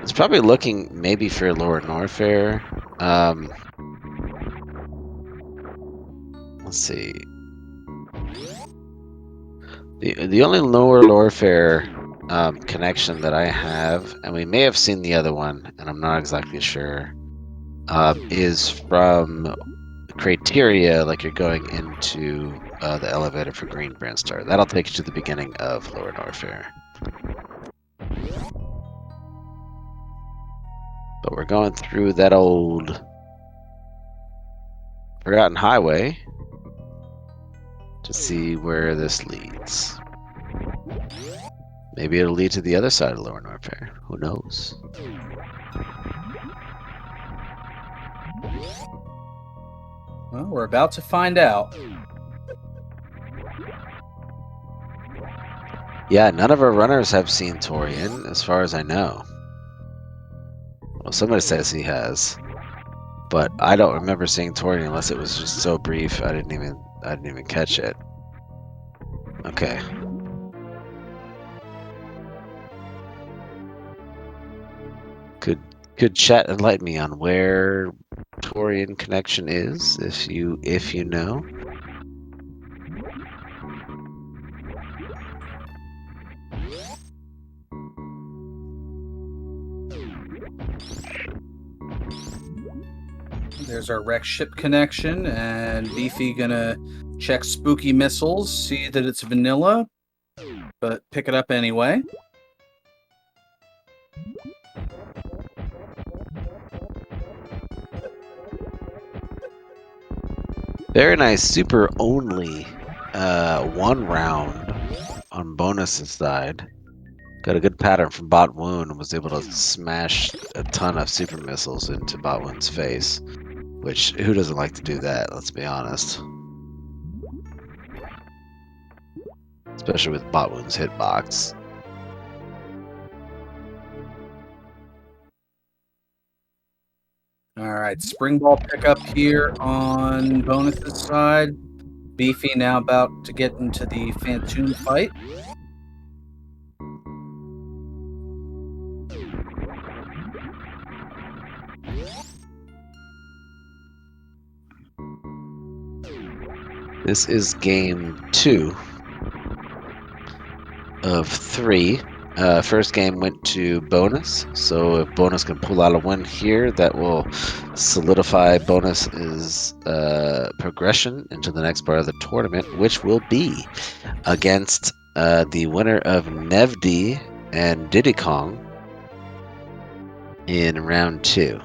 it's probably looking maybe for Lower Norfair. Let's see. The only Lower Norfair connection that I have, and we may have seen the other one, and I'm not exactly sure, is from Criteria, like you're going into the elevator for Green Brandstar. That'll take you to the beginning of Lower Norfair. But we're going through that old Forgotten Highway to see where this leads. Maybe it'll lead to the other side of Lower Norfair. Who knows? Well, we're about to find out. Yeah, none of our runners have seen Torian, as far as I know. Well, somebody says he has, but I don't remember seeing Torian unless it was just so brief. I didn't even catch it. Okay. Could chat enlighten me on where Torian connection is, if you know? There's our wreck ship connection, and Beefy gonna check spooky missiles, see that it's vanilla, but pick it up anyway. Very nice, super only one round on Bonus's side. Got a good pattern from Bot Wound and was able to smash a ton of super missiles into Bot Wound's face. Which, who doesn't like to do that, let's be honest. Especially with Bot Wound's hitbox. Alright, spring ball pickup here on Bonus's side. Beefy now about to get into the Fantoon fight. This is game 2 of 3. First game went to Bonus, so if Bonus can pull out a win here, that will solidify Bonus's progression into the next part of the tournament, which will be against the winner of Nevdi and Diddy Kong in round 2.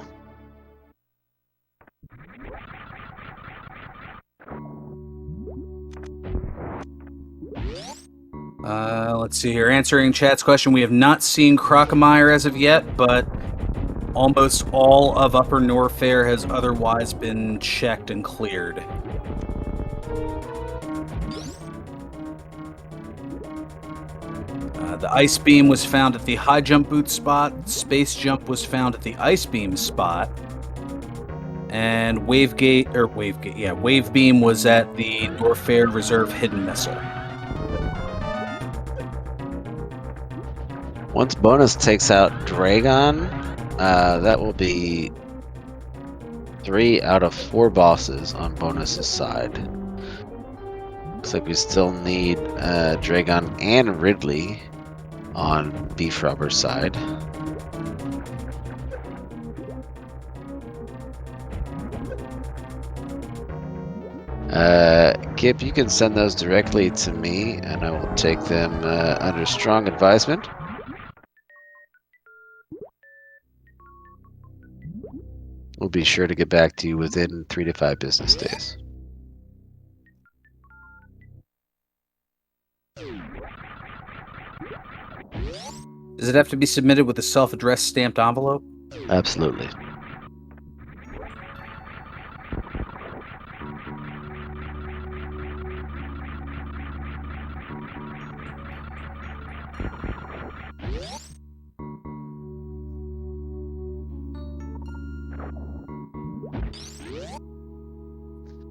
Let's see here. Answering chat's question, we have not seen Crocomire as of yet, but almost all of Upper Norfair has otherwise been checked and cleared. The ice beam was found at the high jump boot spot. Space jump was found at the ice beam spot. And wave beam was at the Norfair Reserve hidden missile. Once Bonus takes out Dragon, that will be 3 out of 4 bosses on Bonus's side. Looks like we still need Dragon and Ridley on BFrobber's side. Kip, you can send those directly to me, and I will take them under strong advisement. We'll be sure to get back to you within 3 to 5 business days. Does it have to be submitted with a self-addressed stamped envelope? Absolutely.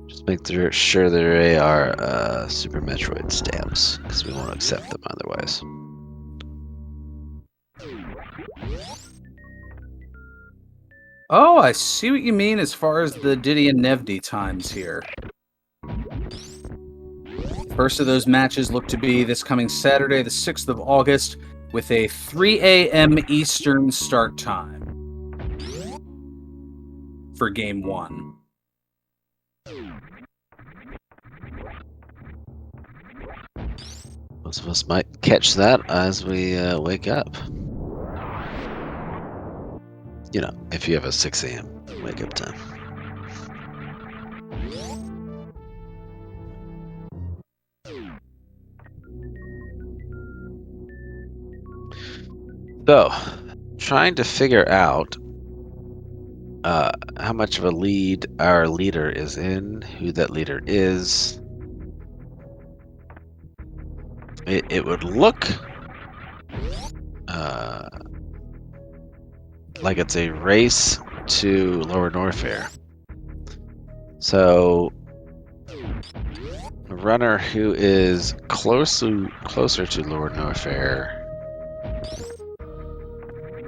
Just make sure they are Super Metroid stamps, because we won't accept them otherwise. Oh, I see what you mean as far as the Diddy and Nevdi times here. First of those matches look to be this coming Saturday, the 6th of August, with a 3 a.m. Eastern start time for Game 1. Most of us might catch that as we wake up. You know, if you have a 6 a.m. wake up time. So, trying to figure out how much of a lead our leader is in, who that leader is. It would look like it's a race to Lower Norfair. So, a runner who is closer to Lower Norfair.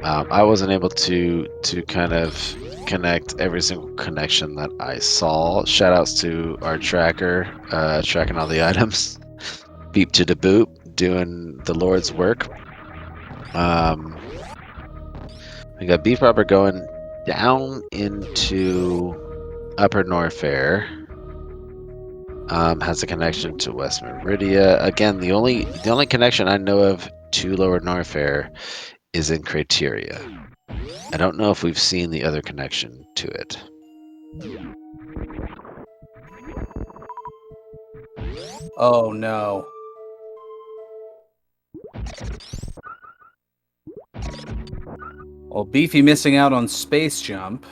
I wasn't able to kind of connect every single connection that I saw. Shoutouts to our tracker, tracking all the items. Beep to the boop, doing the Lord's work. We got BFrobber going down into Upper Norfair. Has a connection to West Meridia. Again, the only connection I know of to Lower Norfair is in Criteria. I don't know if we've seen the other connection to it. Oh no. Well, Beefy missing out on Space Jump.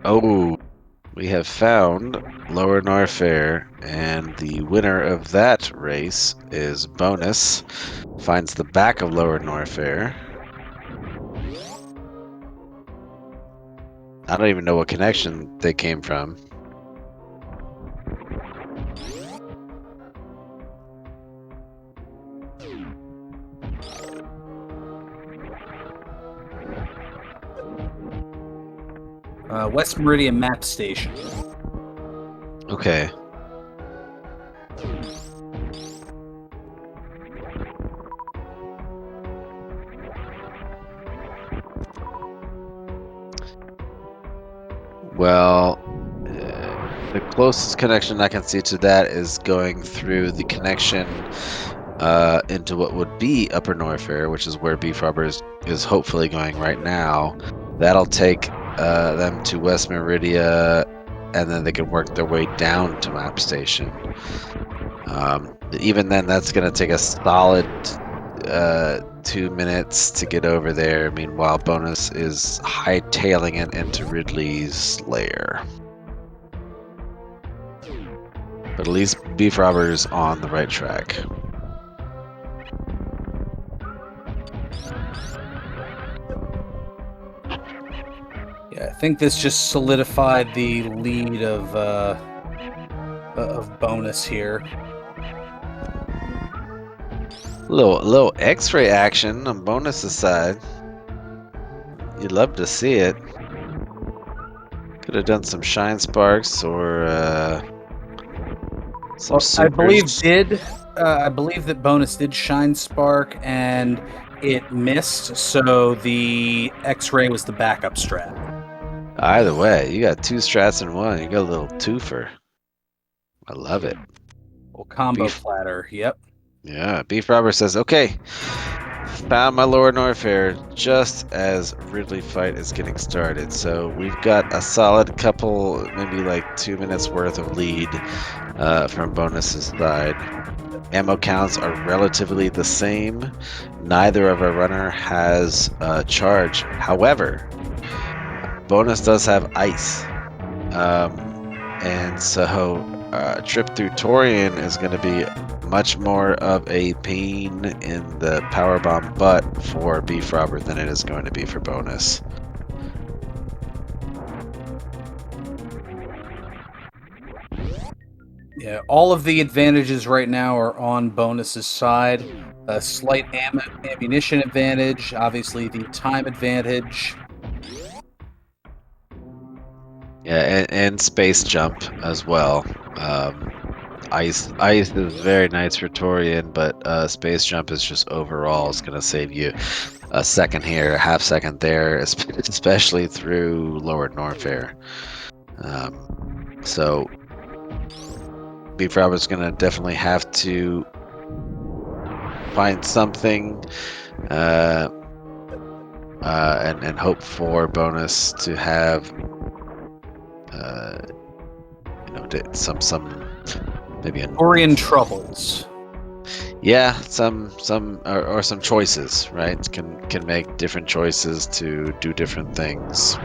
Oh, we have found Lower Norfair, and the winner of that race is Bonus. Finds the back of Lower Norfair. I don't even know what connection they came from. West Meridian Map Station. Okay. Well, the closest connection I can see to that is going through the connection into what would be Upper Norfair, which is where BFrobber is hopefully going right now. That'll take them to West Meridia, and then they can work their way down to Map Station. Even then, that's going to take a solid 2 minutes to get over there. Meanwhile, Bonus is hightailing it into Ridley's lair. But at least BFrobber's on the right track. Yeah, I think this just solidified the lead of Bonus here. Little X-ray action on Bonus's side. You'd love to see it. Could have done some shine sparks or some I believe supers. I believe that Bonus did shine spark and it missed, so the X-ray was the backup strat. Either way, you got 2 strats in one. You got a little twofer. I love it. Well, combo Beef. platter. Yep. Yeah, BFrobber says, okay, found my Lower Norfair just as Ridley fight is getting started. So we've got a solid couple, maybe like 2 minutes worth of lead from Bonus's side. Ammo counts are relatively the same. Neither of our runner has charge. However, Bonus does have ice. And so trip through Torian is going to be much more of a pain in the powerbomb butt for BFrobber than it is going to be for Bonus. Yeah, all of the advantages right now are on Bonus's side. A slight ammunition advantage, obviously the time advantage. Yeah, and space jump as well. Ice is very nice for Torian, but space jump is just overall is going to save you a second here, a half second there, especially through Lower Norfair. So BFrobber's going to definitely have to find something and hope for Bonus to have some maybe a Orion troubles. Yeah, some or some choices, right? Can make different choices to do different things.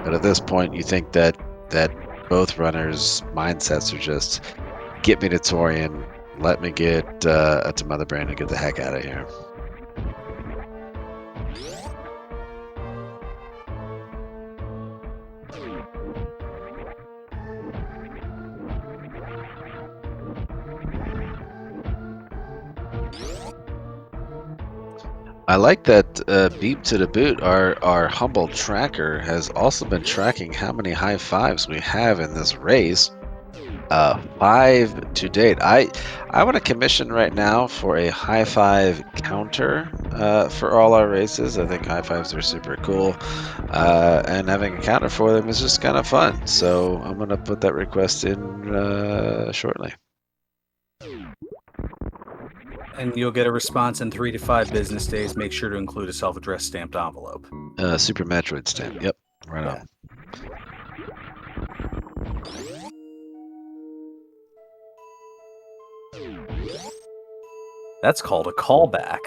But at this point, you think that both runners' mindsets are just get me to Torian, let me get to Mother Brain and get the heck out of here. I like that Beep to the Boot, our humble tracker, has also been tracking how many high fives we have in this race. 5 to date. I want to commission right now for a high five counter for all our races. I think high fives are super cool, and having a counter for them is just kind of fun. So I'm gonna put that request in shortly. And you'll get a response in 3 to 5 business days. Make sure to include a self-addressed stamped envelope. Super Metroid stamp. Yep, right on. That's called a callback.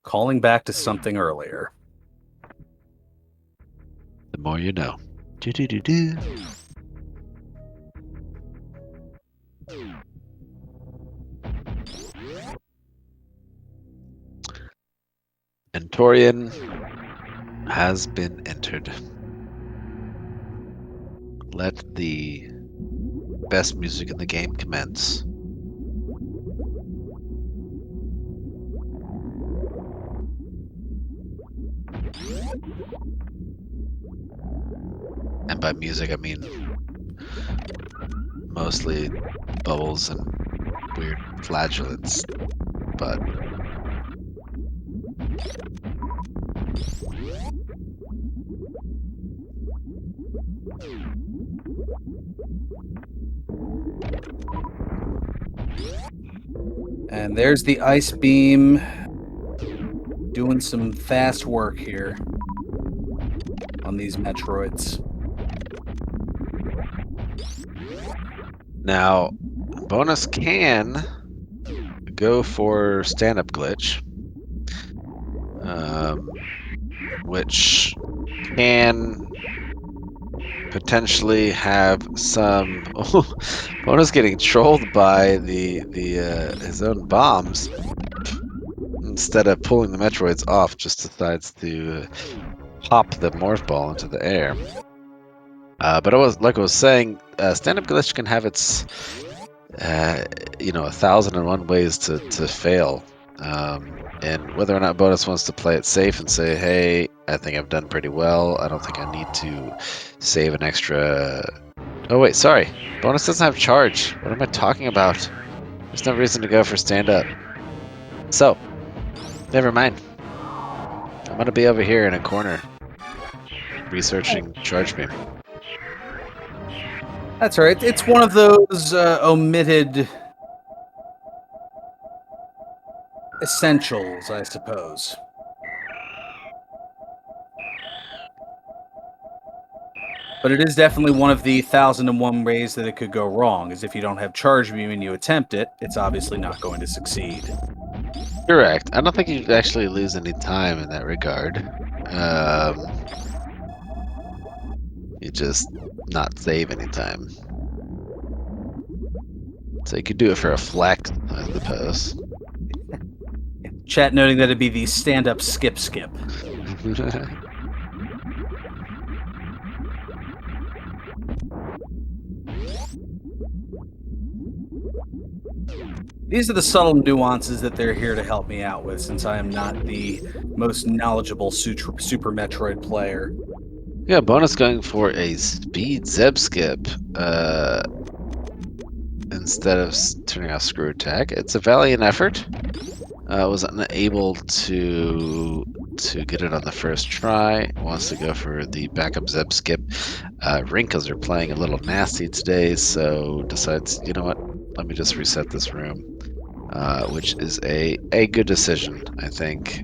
Calling back to something earlier. The more you know. Do-do-do-do. And Torian has been entered. Let the best music in the game commence. And by music, I mean mostly bubbles and weird flatulence, but And there's the ice beam doing some fast work here on these Metroids. now Bonus can go for stand-up glitch, which can potentially have some. Oh, Bonus getting trolled by the his own bombs. Instead of pulling the Metroids off, just decides to pop the morph ball into the air. But I was saying, stand-up glitch can have its 1,001 ways to fail. And whether or not Bonus wants to play it safe and say, hey, I think I've done pretty well. I don't think I need to save an extra... Oh, wait, sorry. Bonus doesn't have charge. What am I talking about? There's no reason to go for stand-up. So, never mind. I'm going to be over here in a corner researching charge beam. That's right. It's one of those omitted essentials, I suppose. But it is definitely one of the 1,001 ways that it could go wrong, is if you don't have charge beam and you attempt it, it's obviously not going to succeed. Correct. I don't think you'd actually lose any time in that regard. You just not save any time. So you could do it for a flex, I suppose. Chat noting that it'd be the stand-up skip. These are the subtle nuances that they're here to help me out with, since I am not the most knowledgeable Super Metroid player. Yeah, Bonus going for a speed Zeb skip instead of turning off screw attack. It's a valiant effort. Was unable to get it on the first try. Wants to go for the backup Zeb skip. Wrinkles are playing a little nasty today, so decides, you know what? Let me just reset this room, which is a good decision, I think.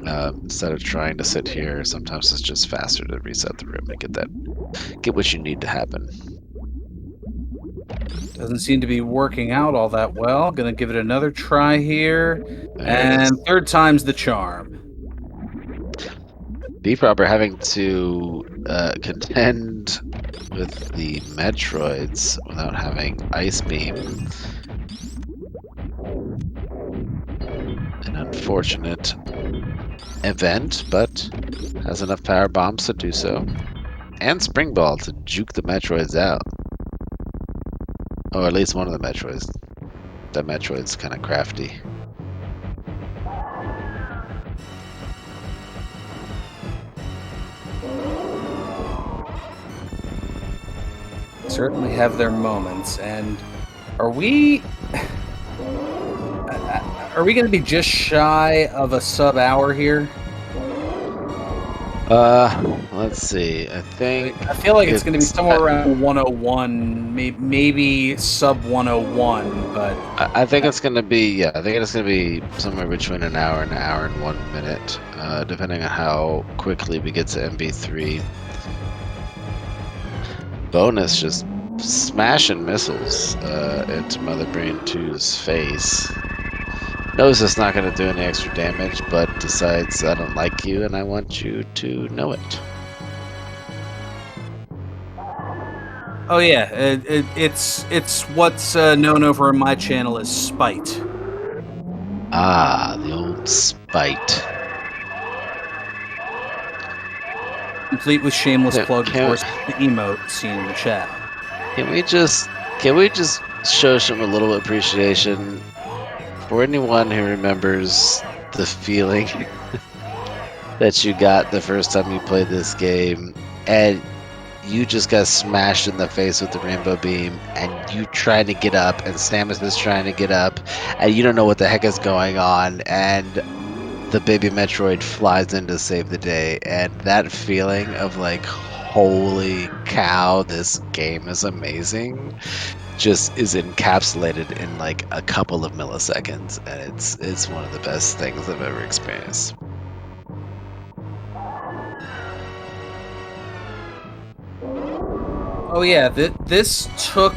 Instead of trying to sit here, sometimes it's just faster to reset the room and get what you need to happen. Doesn't seem to be working out all that well. Gonna give it another try here. And third time's the charm. BFrobber having to contend with the Metroids without having Ice Beam. An unfortunate event, but has enough power bombs to do so. And Spring Ball to juke the Metroids out. Or at least one of the Metroids. That Metroid's kind of crafty. Certainly have their moments. And are we going to be just shy of a sub-hour here? Let's see. I feel like it's going to be somewhere around 101, maybe sub 101, but I think it's going to be, I think it's going to be somewhere between an hour and 1 minute, depending on how quickly we get to MB3. Bonus just smashing missiles into Mother Brain 2's face. Knows it's not going to do any extra damage, but decides I don't like you and I want you to know it. oh yeah, it's what's known over in my channel as spite. Ah, the old spite. Complete with shameless Yeah, plug, of course, the emote seen in the chat. Can we just show some a little appreciation for anyone who remembers the feeling that you got the first time you played this game and you just got smashed in the face with the rainbow beam and you trying to get up and Samus is trying to get up and you don't know what the heck is going on and the baby Metroid flies in to save the day, and that feeling of like, holy cow, this game is amazing, just is encapsulated in like a couple of milliseconds, and it's one of the best things I've ever experienced. Oh yeah, this took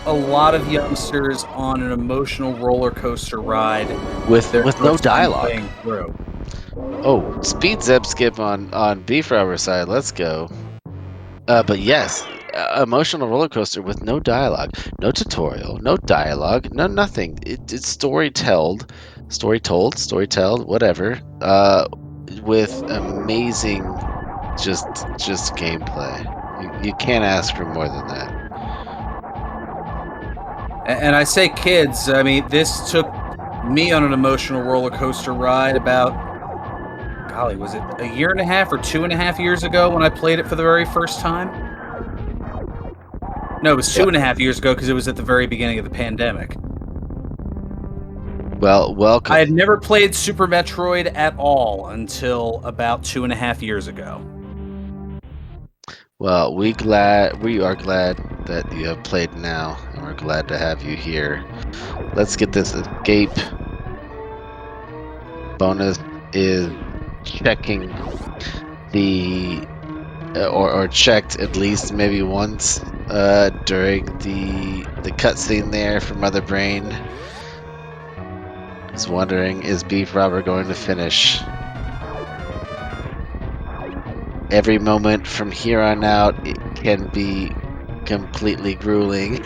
a lot of youngsters on an emotional roller coaster ride With no first time dialogue. playing through. Oh, speed zip skip on BFrobber side, let's go. But yes, emotional roller coaster with no dialogue, no tutorial, no dialogue, no nothing. It's story told, whatever. With amazing, just gameplay. You can't ask for more than that. And I say kids, I mean, this took me on an emotional roller coaster ride about, golly, was it a year and a half or 2.5 years ago when I played it for the very first time? No, it was 2.5 years ago because it was at the very beginning of the pandemic. Well, welcome. I had never played Super Metroid at all until about 2.5 years ago. Well, we are glad that you have played now, and we're glad to have you here. Let's get this escape. Bonus is checking the or checked at least maybe once during the cutscene there for Mother Brain. Is wondering, is BFrobber going to finish? Every moment from here on out, it can be completely grueling.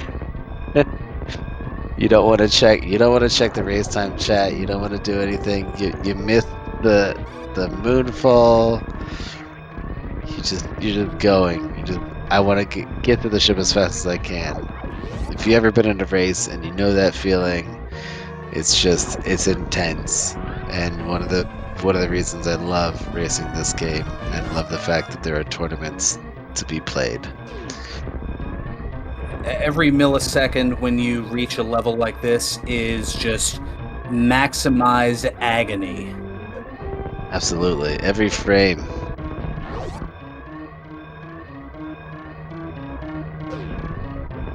You don't want to check. You don't want to check the race time chat. You don't want to do anything. You miss the moonfall. You're just going. I want to get to the ship as fast as I can. If you ever been in a race and you know that feeling, it's intense. And one of the reasons I love racing this game and love the fact that there are tournaments to be played. Every millisecond when you reach a level like this is just maximized agony. Absolutely, every frame.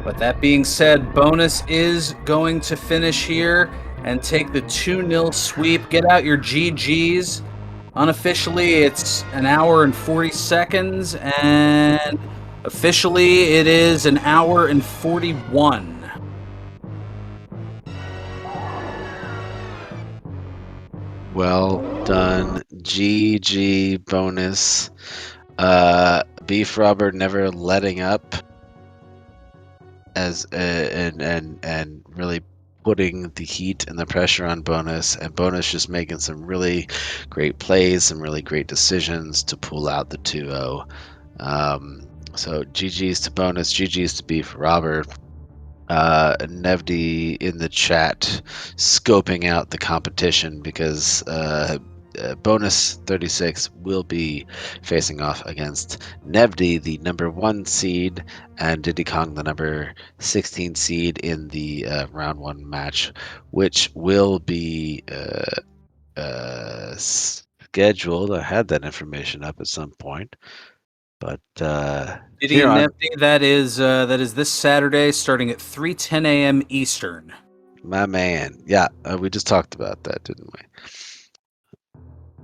But that being said, Bonus is going to finish here and take the 2-0 sweep. Get out your GGs. Unofficially, it's 1 hour and 40 seconds, and officially, it is 1 hour and 41. Well done, GG Bonus. BFrobber never letting up, as and really putting the heat and the pressure on Bonus, and Bonus just making some really great plays, some really great decisions to pull out the 2-0. So GG's to Bonus, GG's to BFrobber. Nevdi in the chat scoping out the competition because Bonus36 will be facing off against Nevdi, the number 1 seed, and Diddy Kong, the number 16 seed in the round 1 match, which will be scheduled. I had that information up at some point, but Diddy and Nefty, that is this Saturday, starting at 3:10 a.m. Eastern. My man, yeah, we just talked about that, didn't we?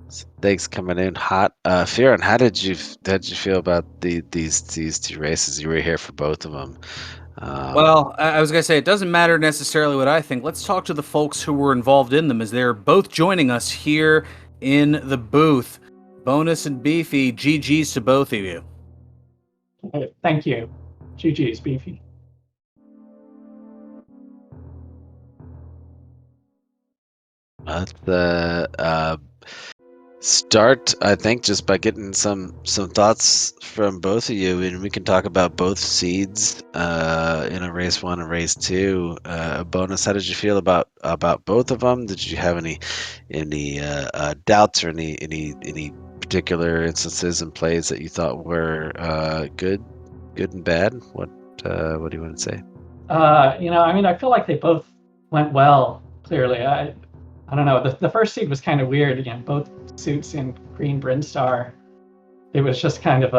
So thanks coming in hot. Fearon, how did you feel about these 2 races? You were here for both of them. Well, I was gonna say it doesn't matter necessarily what I think. Let's talk to the folks who were involved in them, as they're both joining us here in the booth. Bonus and Beefy, GGs to both of you. Thank you. GG's, Beefy. Let's start, I think, just by getting some thoughts from both of you, and we can talk about both seeds in a race 1 and race 2. Bonus, how did you feel about both of them? Did you have any doubts or any particular instances and plays that you thought were good and bad? What do you want to say? I feel like they both went well. Clearly, I don't know. The first seed was kind of weird. Again, both suits in green Brinstar. It was just kind of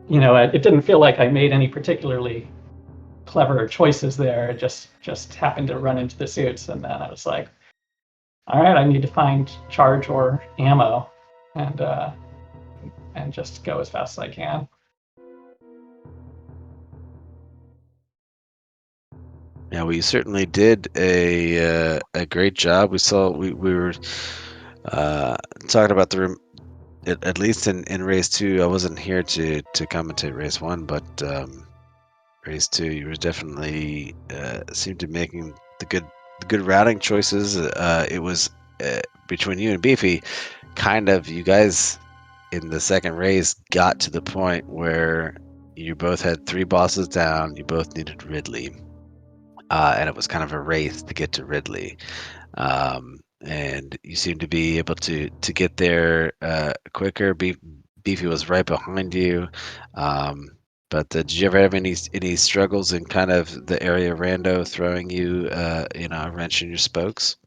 it didn't feel like I made any particularly clever choices there. It just happened to run into the suits, and then I was like, all right, I need to find charge or ammo, and just go as fast as I can. Yeah, we certainly did a great job. We were talking about at least in race 2, I wasn't here to commentate race 1, but race 2, you were definitely seemed to be making the good routing choices. It was between you and Beefy, kind of you guys in the second race got to the point where you both had 3 bosses down. You both needed Ridley, and it was kind of a race to get to Ridley. And you seem to be able to get there quicker. Beefy was right behind you. But did you ever have any struggles in kind of the area rando throwing you, a wrench in your spokes?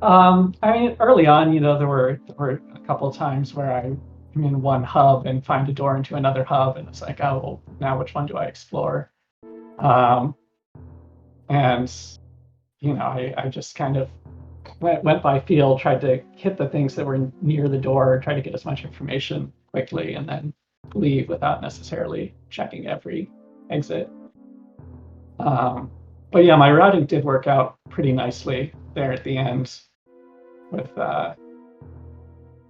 I mean, early on, there were a couple of times where I'm in one hub and find a door into another hub, and it's like, oh, well, now which one do I explore? And I just kind of went by feel, tried to hit the things that were near the door, try to get as much information quickly, and then leave without necessarily checking every exit. But yeah, my routing did work out pretty nicely there at the end with, I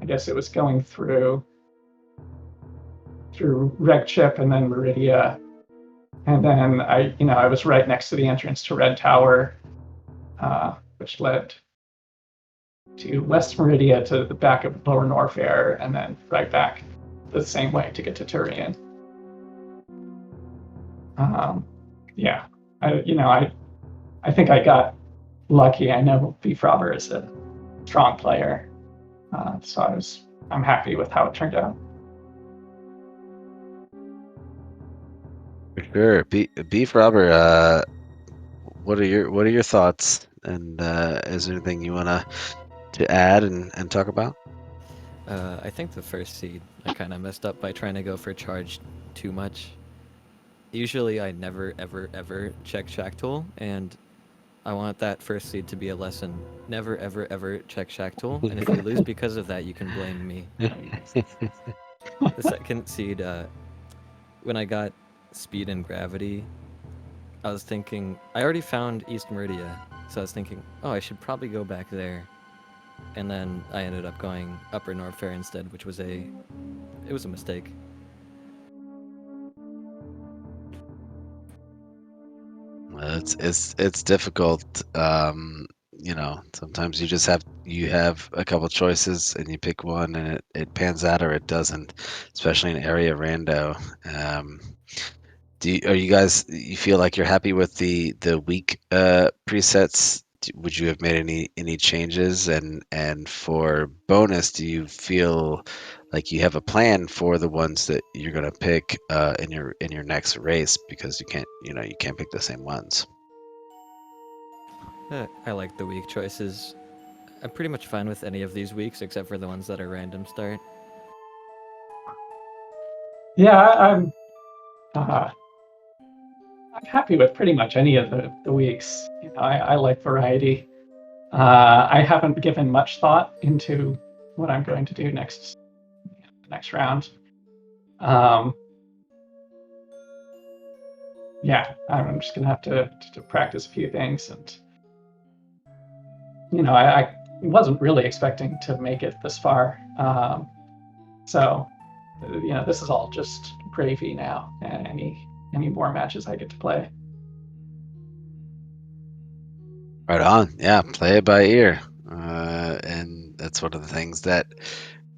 guess it was going through Reg Chip and then Meridia. And then I was right next to the entrance to Red Tower, which led to West Meridia to the back of Lower Norfair, and then right back the same way to get to Turian. Yeah, I think I got lucky. I know BFrobber is a strong player, so I'm happy with how it turned out. For sure. BFrobber, what are your thoughts? And is there anything you wanna to add and talk about? I think the first seed I kind of messed up by trying to go for charge too much. Usually I never ever check Shack Tool, and I want that first seed to be a lesson. Never ever check Shack Tool, and if you lose because of that, you can blame me. The second seed, when I got speed and gravity, I was thinking, I already found East Meridia, so I was thinking, oh, I should probably go back there. And then I ended up going Upper Norfair instead, which was it was a mistake. It's difficult. Sometimes you have a couple choices and you pick one and it pans out or it doesn't, especially in area rando. You feel like you're happy with the weak presets? Would you have made any changes? And for bonus, do you feel like you have a plan for the ones that you're gonna pick in your next race, because you can't pick the same ones? I like the weak choices. I'm pretty much fine with any of these weeks except for the ones that are random start. Yeah, I'm happy with pretty much any of the weeks. I like variety. I haven't given much thought into what I'm going to do next round. Yeah, I'm just gonna have to practice a few things, and I wasn't really expecting to make it this far. So this is all just gravy now, and any more matches I get to play. Right on. Yeah, play it by ear. And that's one of the things that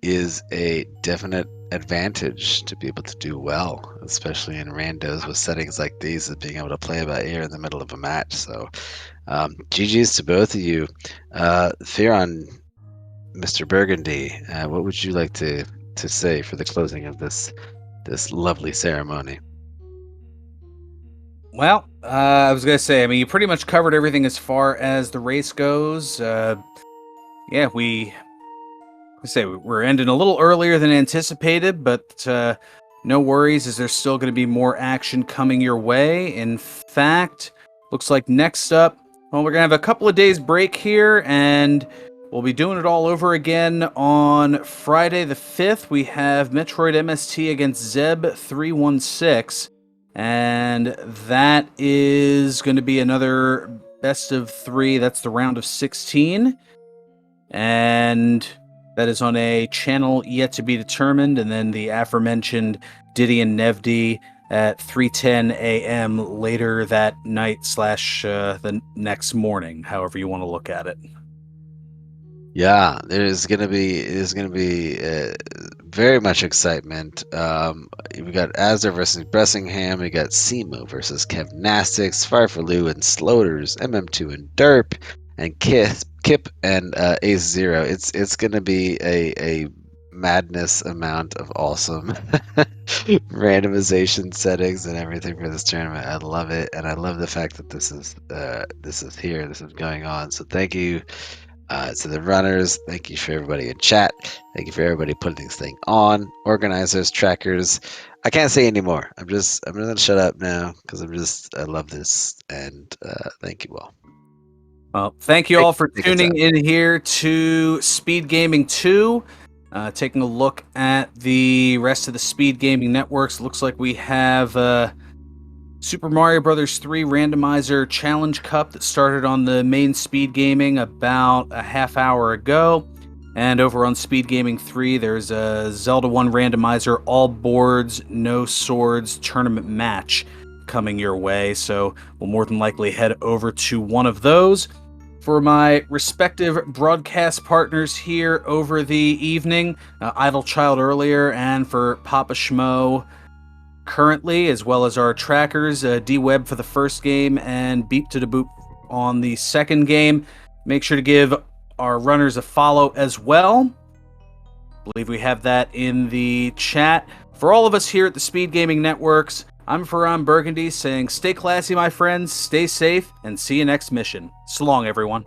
is a definite advantage to be able to do well, especially in randos with settings like these, is being able to play it by ear in the middle of a match. So GG's to both of you. Theron, Mr. Burgundy, what would you like to say for the closing of this lovely ceremony? Well, I was gonna say, I mean, you pretty much covered everything as far as the race goes. Yeah, we're ending a little earlier than anticipated, but no worries, as there's still going to be more action coming your way. In fact, looks like next up, well, we're going to have a couple of days break here, and we'll be doing it all over again on Friday the 5th. We have Metroid MST against Zeb316, and that is going to be another best of 3. That's the round of 16. And That is on a channel yet to be determined, and then the aforementioned Diddy and Nevdi at 3:10 a.m. later that night / the next morning, however you want to look at it. Yeah, there's gonna be very much excitement. We got Azar versus Bressingham. We got Simo versus Kevnastics, Fire for Lou and Sloters, MM2 and Derp, and Kip and Ace Zero. It's gonna be a madness amount of awesome randomization settings and everything for this tournament. I love it, and I love the fact that this is here, this is going on. So thank you to the runners. Thank you for everybody in chat. Thank you for everybody putting this thing on. Organizers, trackers. I can't say anymore. I'm gonna shut up now because I love this, and thank you all. Well, thank you all for tuning in here to Speed Gaming 2. Taking a look at the rest of the Speed Gaming networks. Looks like we have Super Mario Bros. 3 Randomizer Challenge Cup that started on the main Speed Gaming about a half hour ago. And over on Speed Gaming 3, there's a Zelda 1 Randomizer All Boards, No Swords tournament match coming your way. So we'll more than likely head over to one of those. For my respective broadcast partners here over the evening, Idle Child earlier, and for Papa Schmo currently, as well as our trackers, D-Web for the first game and Beep to the Boop on the second game. Make sure to give our runners a follow as well. I believe we have that in the chat. For all of us here at the Speed Gaming Networks, I'm Ferran Burgundy saying stay classy, my friends, stay safe, and see you next mission. So long, everyone.